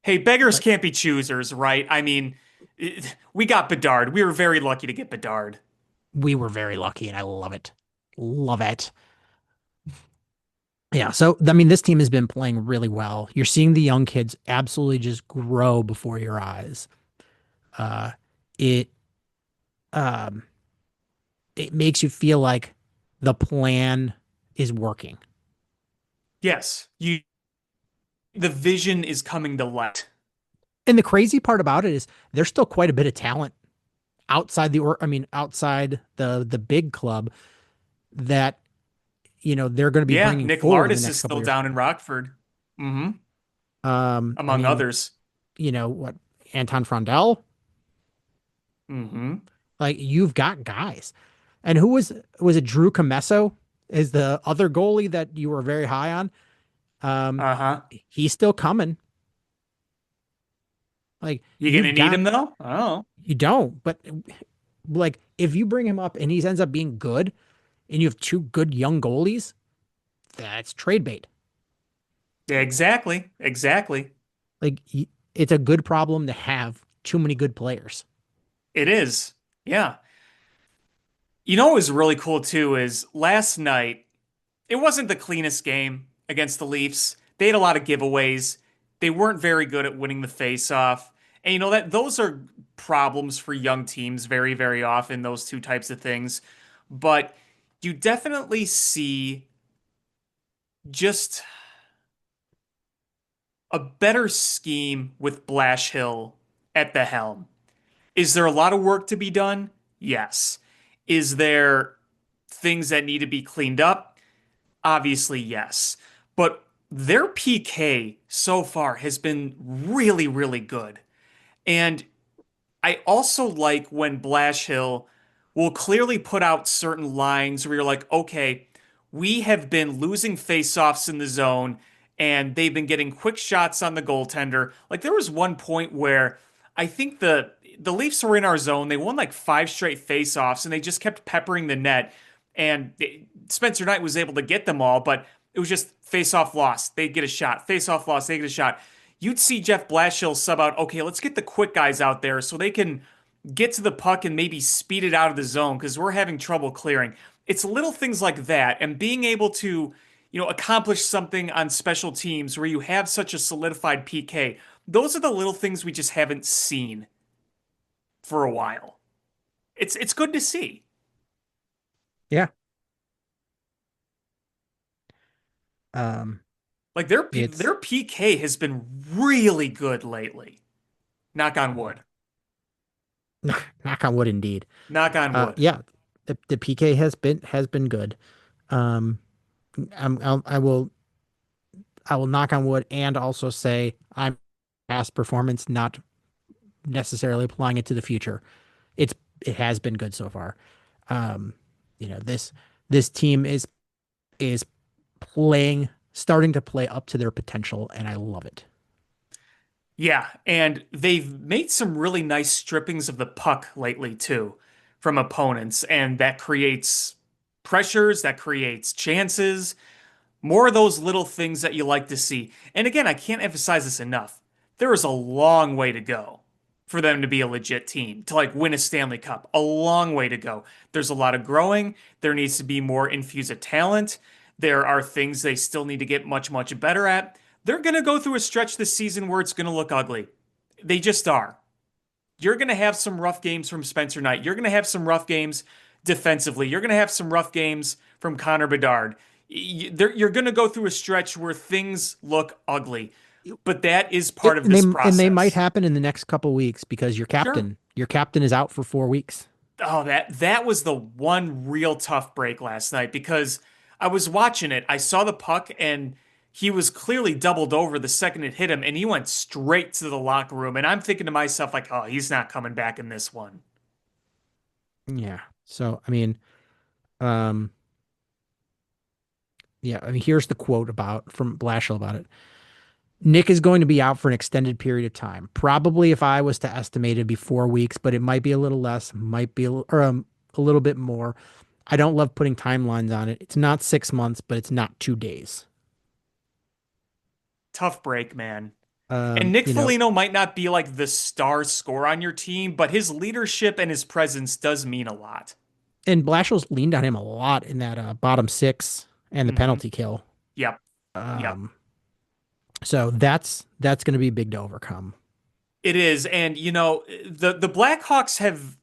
Hey, beggars but can't be choosers, right? I mean, we got Bedard. We were very lucky to get Bedard. we were very lucky, and I love it. Love it. Yeah. So, I mean, this team has been playing really well. You're seeing the young kids absolutely just grow before your eyes. Uh, it, um, it makes you feel like the plan is working. Yes, you the vision is coming to light. And the crazy part about it is there's still quite a bit of talent outside the big club that, they're going to be Yeah, bringing Nick forward in the Lardis is next couple still of years. down in Rockford. Hmm. I Among mean, others. what, Anton Frondell, Hmm. like you've got guys. And who was it Drew Comesso is the other goalie that you were very high on? Um, Uh-huh. he's still coming. Like You you've gonna need got him though? Oh, you don't, but like if you bring him up and he ends up being good, and you have two good young goalies, that's trade bait. yeah, exactly, exactly. Like it's a good problem to have too many good players. It is. Yeah. You know what was really cool too is last night, it wasn't the cleanest game against the Leafs. They had a lot of giveaways. They weren't very good at winning the faceoff. And you know that those are problems for young teams very, very often, those two types of things. But you definitely see just a better scheme with Blashill at the helm. Is there a lot of work to be done? Yes. Is there things that need to be cleaned up? Obviously, yes. But their PK so far has been really, really good. And I also like when Blashill will clearly put out certain lines where you're like, okay, we have been losing faceoffs in the zone and they've been getting quick shots on the goaltender. Like there was one point where I think the Leafs were in our zone. They won like five straight faceoffs and they just kept peppering the net. And Spencer Knight was able to get them all, but it was just face-off loss. They'd get a shot. Face-off loss. They get a shot. You'd see Jeff Blashill sub out, okay, let's get the quick guys out there so they can get to the puck and maybe speed it out of the zone because we're having trouble clearing. It's little things like that and being able to, accomplish something on special teams where you have such a solidified PK. Those are the little things we just haven't seen for a while. It's good to see. Yeah. Um, Like their it's their PK has been really good lately. Knock on wood. knock on wood indeed. Knock on wood. Yeah, the PK has been good. Um, I will knock on wood and also say I'm past performance, not necessarily applying it to the future. It has been good so far. Um, this team is starting to play up to their potential, and I love it. Yeah, and they've made some really nice strippings of the puck lately too from opponents, and that creates pressures, that creates chances. More of those little things that you like to see. And again, I can't emphasize this enough. There is a long way to go for them to be a legit team, to like win a Stanley Cup. A long way to go. There's a lot of growing. There needs to be more infuse of talent. There are things they still need to get much, much better at. They're going to go through a stretch this season where it's going to look ugly. They just are. You're going to have some rough games from Spencer Knight. You're going to have some rough games defensively. You're going to have some rough games from Connor Bedard. You're going to go through a stretch where things look ugly, but that is part of And they this and they might process. happen in the next couple weeks because Sure. your captain is out for 4 weeks. Oh, that was the one real tough break last night because I was watching it. I saw the puck and he was clearly doubled over the second it hit him and he went straight to the locker room. And I'm thinking to myself, like, oh, he's not coming back in this one. Yeah. So I mean, um, yeah. I mean, here's the quote about from Blashill about it. Nick is going to be out for an extended period of time. Probably, if I was to estimate, it'd be 4 weeks, but it might be a little less, might be a little bit more. I don't love putting timelines on it. It's not 6 months, but it's not 2 days. Tough break, man. And Um, Nick you know, Foligno might not be like the star scorer on your team, but his leadership and his presence does mean a lot. and Blashill's leaned on him a lot in that bottom six and the Hmm. penalty kill. Yep. Yep. Um, so that's going to be big to overcome. It is. And the Blackhawks have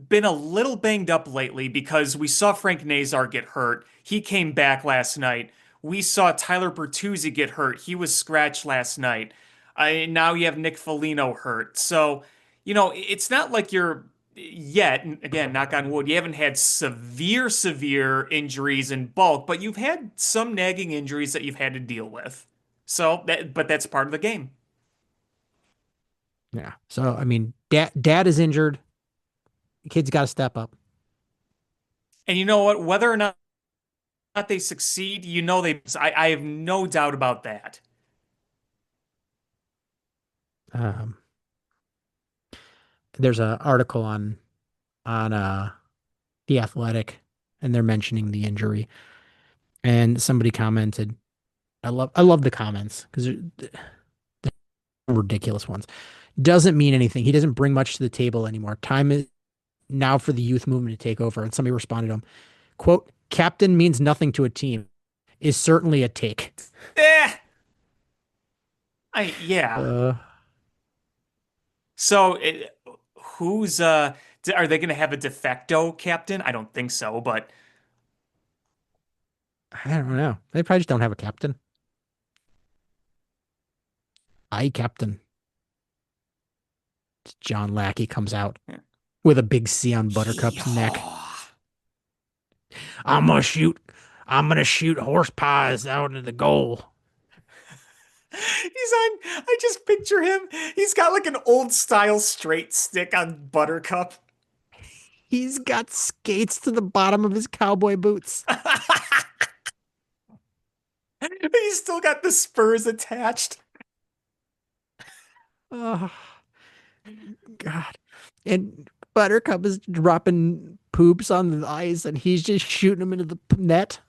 been a little banged up lately because we saw Frank Nazar get hurt. He came back last night. We saw Tyler Bertuzzi get hurt. He was scratched last night. Now you have Nick Foligno hurt. So, it's not like you're yet, and again, knock on wood, you haven't had severe, severe injuries in bulk, but you've had some nagging injuries that you've had to deal with. But that's part of the game. Yeah. So I mean, dad is injured. The kid's got to step up. And you know what? Whether or not they succeed, I have no doubt about that. Um, there's an article on The Athletic, and they're mentioning the injury, and somebody commented, I love the comments because they're ridiculous ones. Doesn't mean anything. He doesn't bring much to the table anymore. Time is now for the youth movement to take over. And somebody responded to him, quote, "Captain means nothing to a team," is certainly a take. Eh, yeah. Uh, So who's are they going to have a de facto captain? I don't think so, but I don't know. They probably just don't have a captain. I captain. John Lackey comes out with a big C on Buttercup's neck. I'm gonna shoot. I'm gonna shoot horse pies out into the goal. I just picture him. He's got like an old style straight stick on Buttercup. He's got skates to the bottom of his cowboy boots. He's still got the spurs attached. Oh, God. And Buttercup is dropping poops on the ice and he's just shooting them into the net.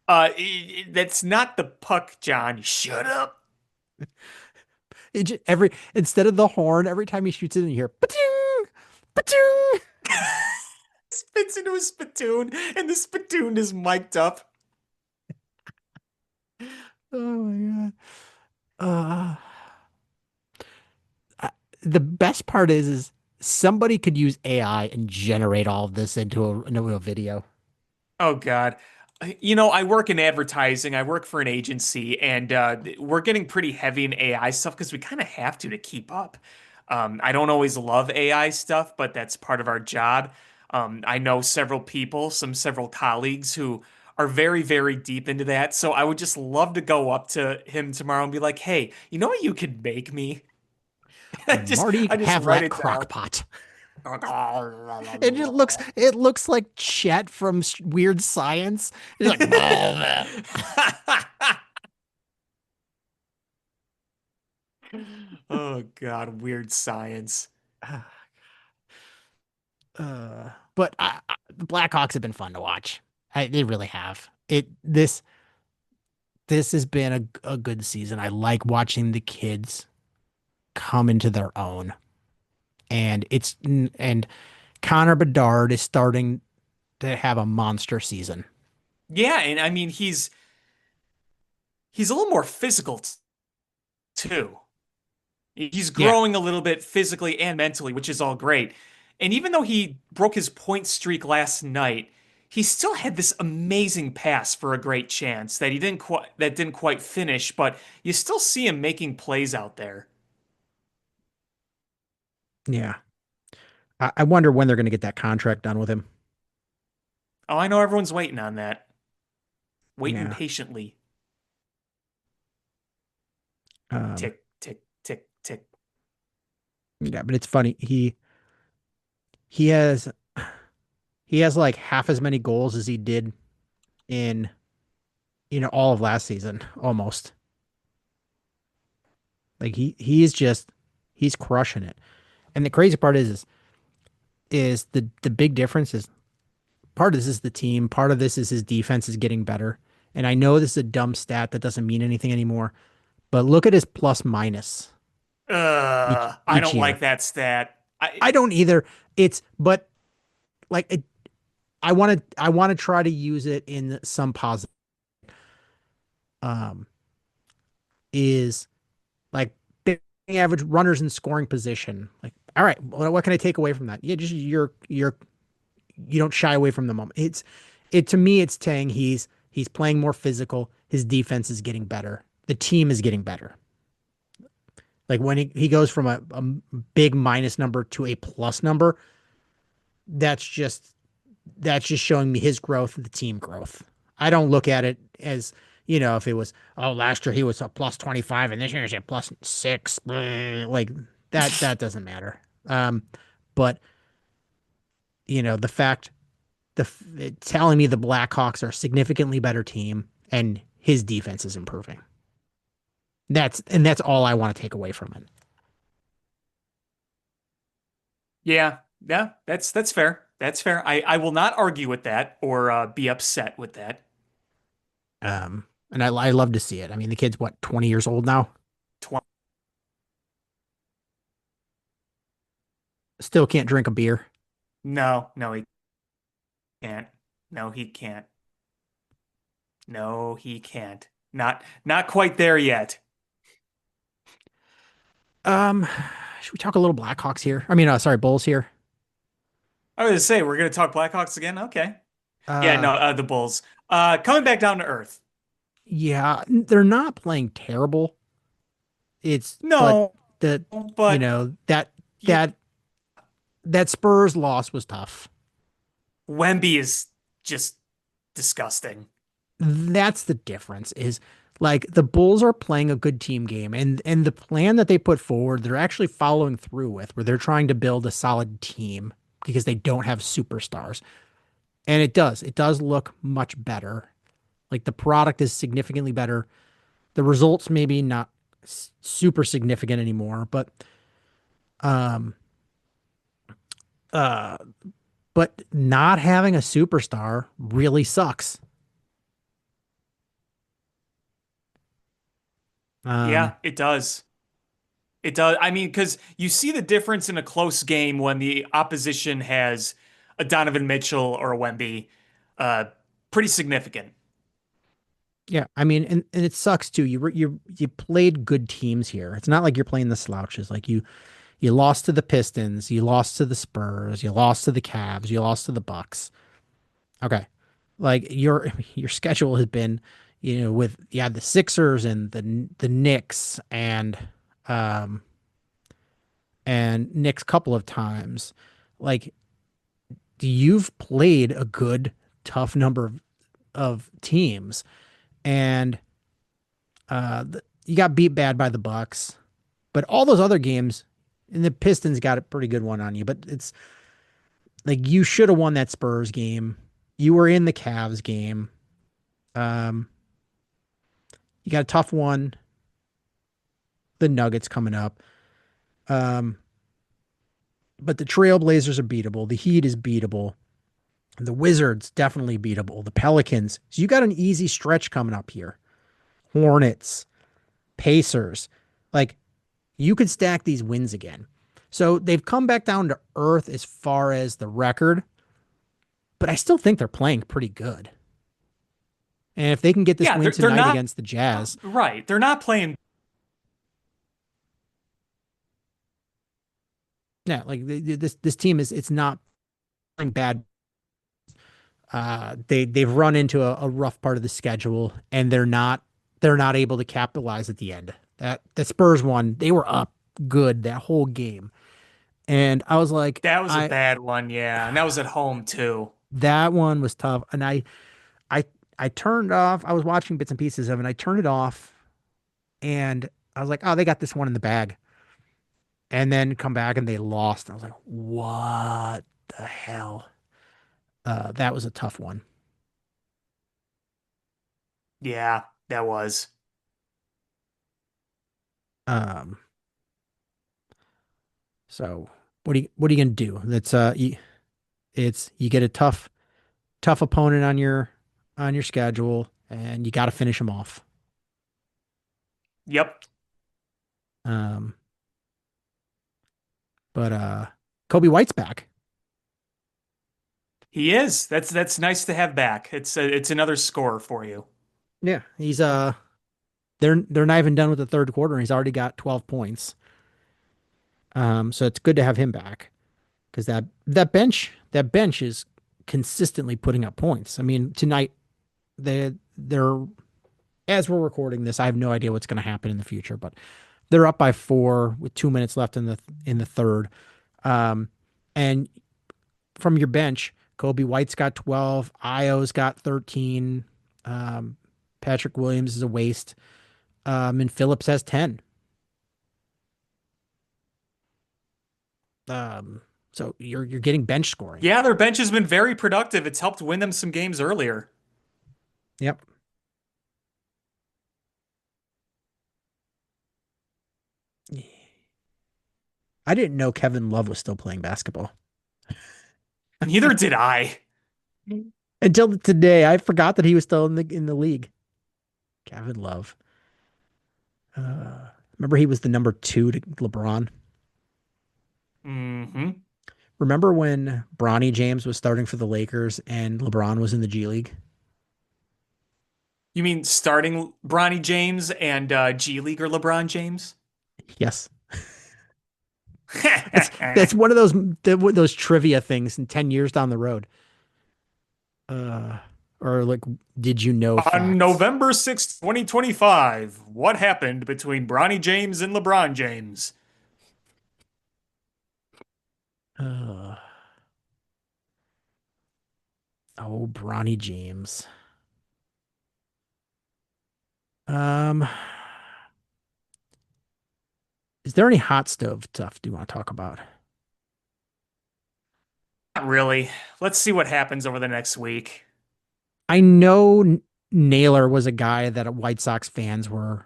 That's not the puck, John. Shut up. Instead of the horn, every time he shoots it in, you hear pa-ting, pa-ting. Spits into a spittoon, and the spittoon is mic'd up. Oh my God. The best part is somebody could use AI and generate all of this into a video. Oh God. You know, I work in advertising. I work for an agency, and we're getting pretty heavy in AI stuff because we kind of have to keep up. I don't always love AI stuff, but that's part of our job. I know several colleagues who are very, very deep into that. So I would just love to go up to him tomorrow and be like, "Hey, you know what you could make me?" Marty, I just have write that it crock down. pot. It looks like Chet from Weird Science. He's like, Oh God, weird science. but the Blackhawks have been fun to watch. They really have. This has been a good season. I like watching the kids come into their own, and Connor Bedard is starting to have a monster season. Yeah, and I mean he's a little more physical too. He's Yeah, growing a little bit physically and mentally, which is all great. And even though he broke his point streak last night, he still had this amazing pass for a great chance that didn't quite finish, but you still see him making plays out there. yeah. I wonder when they're going to get that contract done with him. Oh, I know everyone's waiting on that. Waiting Yeah. patiently. Um, Tick, tick, tick, tick. yeah, but it's funny. He has he has like half as many goals as he did in all of last season, almost. Like he's crushing it. And the crazy part is the big difference is part of this is the team, part of this is his defense is getting better. And I know this is a dumb stat that doesn't mean anything anymore, but look at his plus minus I each don't like year. that stat. I don't either. But like I want to try to use it in some positive. Um, is like batting average, runners in scoring position. Like, all right, what can I take away from that? Yeah, just you don't shy away from the moment. It to me, it's saying he's playing more physical. His defense is getting better. The team is getting better. Like when he goes from a big minus number to a plus number, that's just that's just showing me his growth and the team growth. I don't look at it as, if it was, oh, last year he was a plus 25 and this year he's a plus 6, like that doesn't matter. But the fact it's telling me the Blackhawks are a significantly better team and his defense is improving. That's all I want to take away from it. Yeah, yeah, that's fair. That's fair. I will not argue with that or be upset with that. And I love to see it. I mean, the kid's what, 20 years old now? Tw Still can't drink a beer. no, no, he can't. No, he can't. No, he can't. Not quite there yet. Um, should we talk a little Blackhawks here? I mean, sorry, Bulls here. I was gonna say we're gonna talk Blackhawks again. Okay. Yeah, Uh, no, the Bulls. Coming back down to earth. yeah, they're not playing terrible. But No, the, you but know, that yeah, that that Spurs loss was tough. Wemby is just disgusting. That's the difference is like the Bulls are playing a good team game and the plan that they put forward, they're actually following through with where they're trying to build a solid team because they don't have superstars. And it does look much better. Like the product is significantly better. The results maybe not super significant anymore, um uh but not having a superstar really sucks. Um Yeah, it does. It does. I mean, because you see the difference in a close game when the opposition has a Donovan Mitchell or a Wemby. Uh, Pretty significant. Yeah, I mean, and it sucks too. You played good teams here. It's not like you're playing the slouches. Like you lost to the Pistons, you lost to the Spurs, you lost to the Cavs, you lost to the Bucks. Okay, like your schedule has been, with the Sixers and the Knicks um and Knicks couple of times. Like you've played a good tough number of teams, and you got beat bad by the Bucks. But all those other games, and the Pistons got a pretty good one on you. But it's like you should have won that Spurs game. You were in the Cavs game. Um, you got a tough one. The Nuggets coming up. Um, but the Trailblazers are beatable. The Heat is beatable. The Wizards definitely beatable. The Pelicans. So you got an easy stretch coming up here. Hornets, Pacers. Like you could stack these wins again. So they've come back down to earth as far as the record, but I still think they're playing pretty good. And if they can get this Yeah, win they're tonight not against the Jazz, right. They're not playing. yeah, like this team is it's not playing bad. They've run into a rough part of the schedule, and they're not able to capitalize at the end. That the Spurs one, they were up good that whole game, and I was like, That was a bad one. Yeah, and that was at home too. that one was tough, and I I turned off. I was watching bits and pieces of it. And I turned it off, and I was like, oh, they got this one in the bag. And then come back and they lost. I was like, what the hell? That was a tough one. Yeah, that was. Um, so what are you gonna do? It's you get a tough opponent on your schedule, and you got to finish them off. Yep, Um, but Kobe White's back. he is. That's nice to have back. It's another score for you. Yeah, they're not even done with the third quarter, and he's already got 12 points. So it's good to have him back because that bench is consistently putting up points. I mean, tonight they're as we're recording this, I have no idea what's going to happen in the future, but they're up by 4 with 2 minutes left in the third. Um, and from your bench, Kobe White's got 12, Io's got 13, um, Patrick Williams is a waste, and Phillips has 10. Um, so you're getting bench scoring. Yeah, their bench has been very productive. It's helped win them some games earlier. Yep. I didn't know Kevin Love was still playing basketball Neither did I. until today. I forgot that he was still in the league. Kevin Love. Remember he was the number two to LeBron. Hmm. Remember when Bronny James was starting for the Lakers and LeBron was in the G League? You mean starting Bronny James and G Leaguer LeBron James? Yes. That's one of those trivia things in 10 years down the road. Uh, or like, did you know On facts? November 6th, 2025, what happened between Bronny James and LeBron James? Uh, oh, Bronny James. Um, is there any hot stove stuff do you want to talk about? Not really. Let's see what happens over the next week. I know Naylor was a guy that White Sox fans were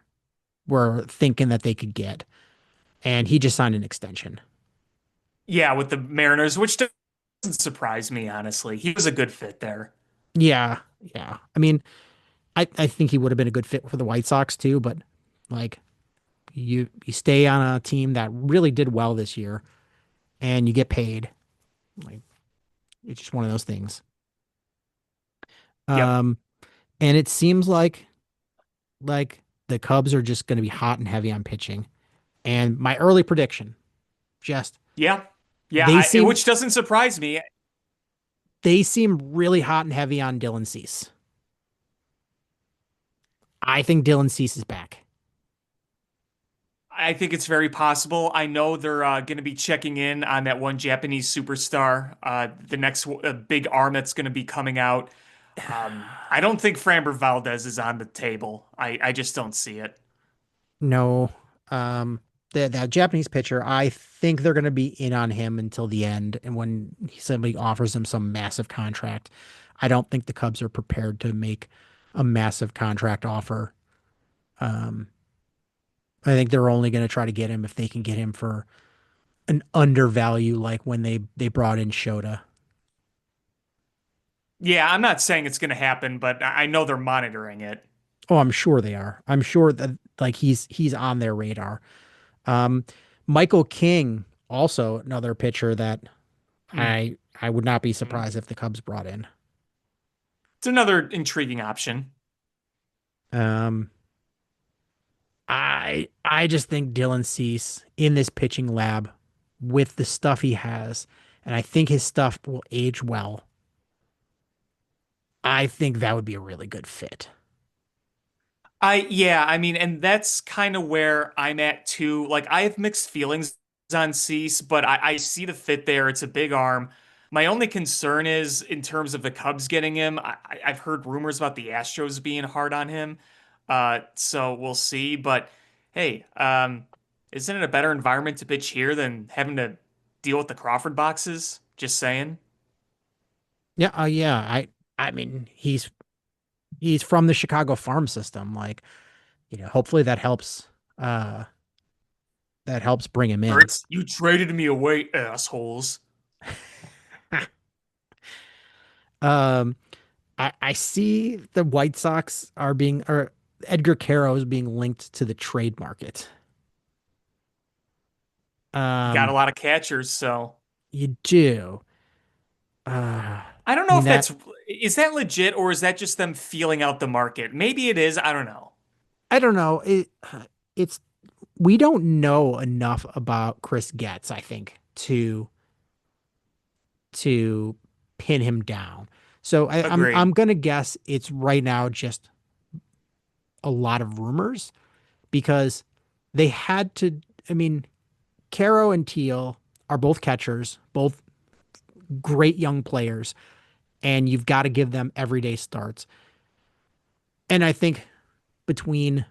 thinking that they could get, and he just signed an extension. Yeah, with the Mariners, which doesn't surprise me, honestly. He was a good fit there. Yeah, yeah. I mean, I think he would have been a good fit for the White Sox too, but like you stay on a team that really did well this year and you get paid. Like it's just one of those things. Yep. Um, and it seems like the Cubs are just going to be hot and heavy on pitching. And my early prediction, just Yeah. Yeah, they seem which doesn't surprise me. they seem really hot and heavy on Dylan Cease. I think Dylan Cease is back. I think it's very possible. I know they're going to be checking in on that one Japanese superstar, the next big arm that's going to be coming out. I don't think Framber Valdez is on the table. I just don't see it. No, um, that Japanese pitcher, I think they're going to be in on him until the end. And when somebody offers him some massive contract, I don't think the Cubs are prepared to make a massive contract offer. Um, I think they're only going to try to get him if they can get him for an undervalue, like when they brought in Shota. Yeah, I'm not saying it's going to happen, but I know they're monitoring it. Oh, I'm sure they are. I'm sure that like he's on their radar. Um, Michael King, also another pitcher that Mm. I would not be Mm. surprised if the Cubs brought in. It's another intriguing option. Um, I just think Dylan Cease in this pitching lab with the stuff he has, and I think his stuff will age well. I think that would be a really good fit. Yeah, I mean, and that's kind of where I'm at too. Like, I have mixed feelings on Cease, but I see the fit there. It's a big arm. My only concern is in terms of the Cubs getting him. I've heard rumors about the Astros being hard on him. So we'll see. But hey, isn't it a better environment to pitch here than having to deal with the Crawford boxes? Just saying. Yeah, yeah. I mean, he's from the Chicago farm system. Like, hopefully uh that helps bring him Or in. it's you traded me away, assholes. Um, I see the White Sox are being or Edgar Caro is being linked to the trade market. Got a Um, lot of catchers, so. you do. I I don't know mean if that that's is that legit or is that just them feeling out the market? Maybe it is. I don't know. I don't know. It's we don't know enough about Chris Getz, I think, to pin him down. So I'm Agreed. gonna guess it's right now just a lot of rumors because they had to. I mean, Caro and Teal are both catchers, both great young players, and you've got to give them everyday starts. And I think between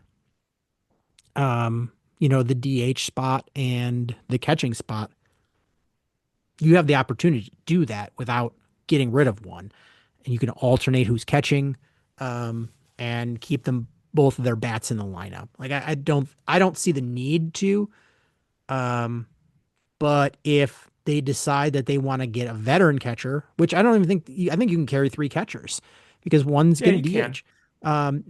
the DH spot and the catching spot, you have the opportunity to do that without getting rid of one. And you can alternate who's catching, and keep them both of their bats in the lineup. Like I don't see the need to, but But if they decide that they want to get a veteran catcher, which I don't even think, I think you can carry 3 catchers because one's Yeah, going to you can. DH.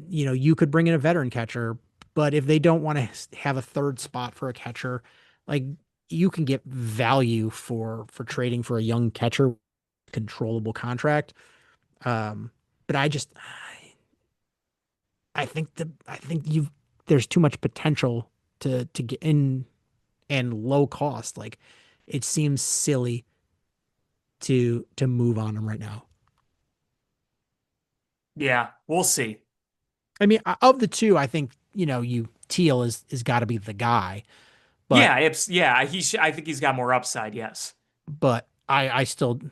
You could bring in a veteran catcher, but if they don't want to have a third spot for a catcher, like you can get value for trading for a young catcher, controllable contract. But I think there's too much potential to get in and low cost. Like it seems silly to move on him right now. Yeah, we'll see. I mean, of the two, I think Teal is got to be the guy, but Yeah, I think he's got more upside, yes. I still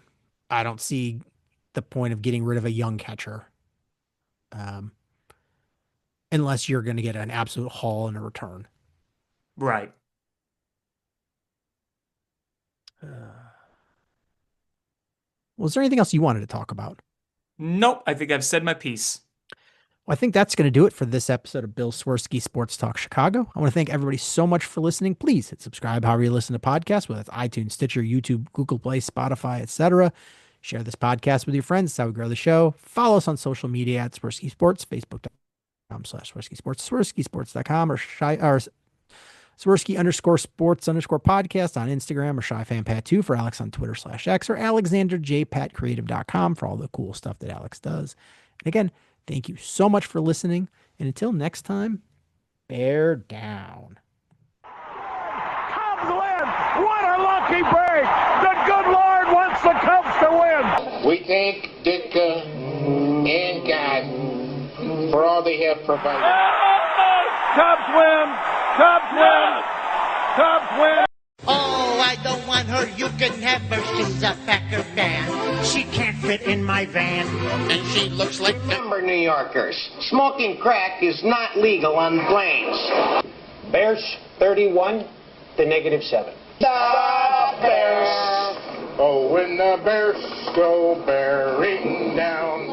I don't see the point of getting rid of a young catcher, um, unless you're going to get an absolute haul in a return. Right. Was there anything else you wanted to talk about? Nope, I think I've said my piece. Well, I think that's going to do it for this episode of Bill Swerski Sports Talk Chicago. I want to thank everybody so much for listening. Please hit subscribe however you listen to podcasts, whether it's iTunes, Stitcher, YouTube, Google Play, Spotify, etc. Share this podcast with your friends. That's how we grow the show. Follow us on social media at Swerski Sports, Facebook.com/Swerski Sports, SwerskiSports.com, or Swerski_sports_podcast on Instagram, or ShyFanPat2 for Alex on Twitter/X, or AlexanderJPatCreative.com for all the cool stuff that Alex does. And again, thank you so much for listening. And until next time, bear down. Cubs win! What a lucky break! The good Lord wants the Cubs to win! We thank Ditka and God for all they have provided. Cubs win! Cubs win! Cubs win! Oh, I don't want her. You can have her. She's a Packer fan. She can't fit in my van. And she looks like number New Yorkers. Smoking crack is not legal on planes. Bears 31 to -7. The Bears! Oh, when the Bears go bearing down.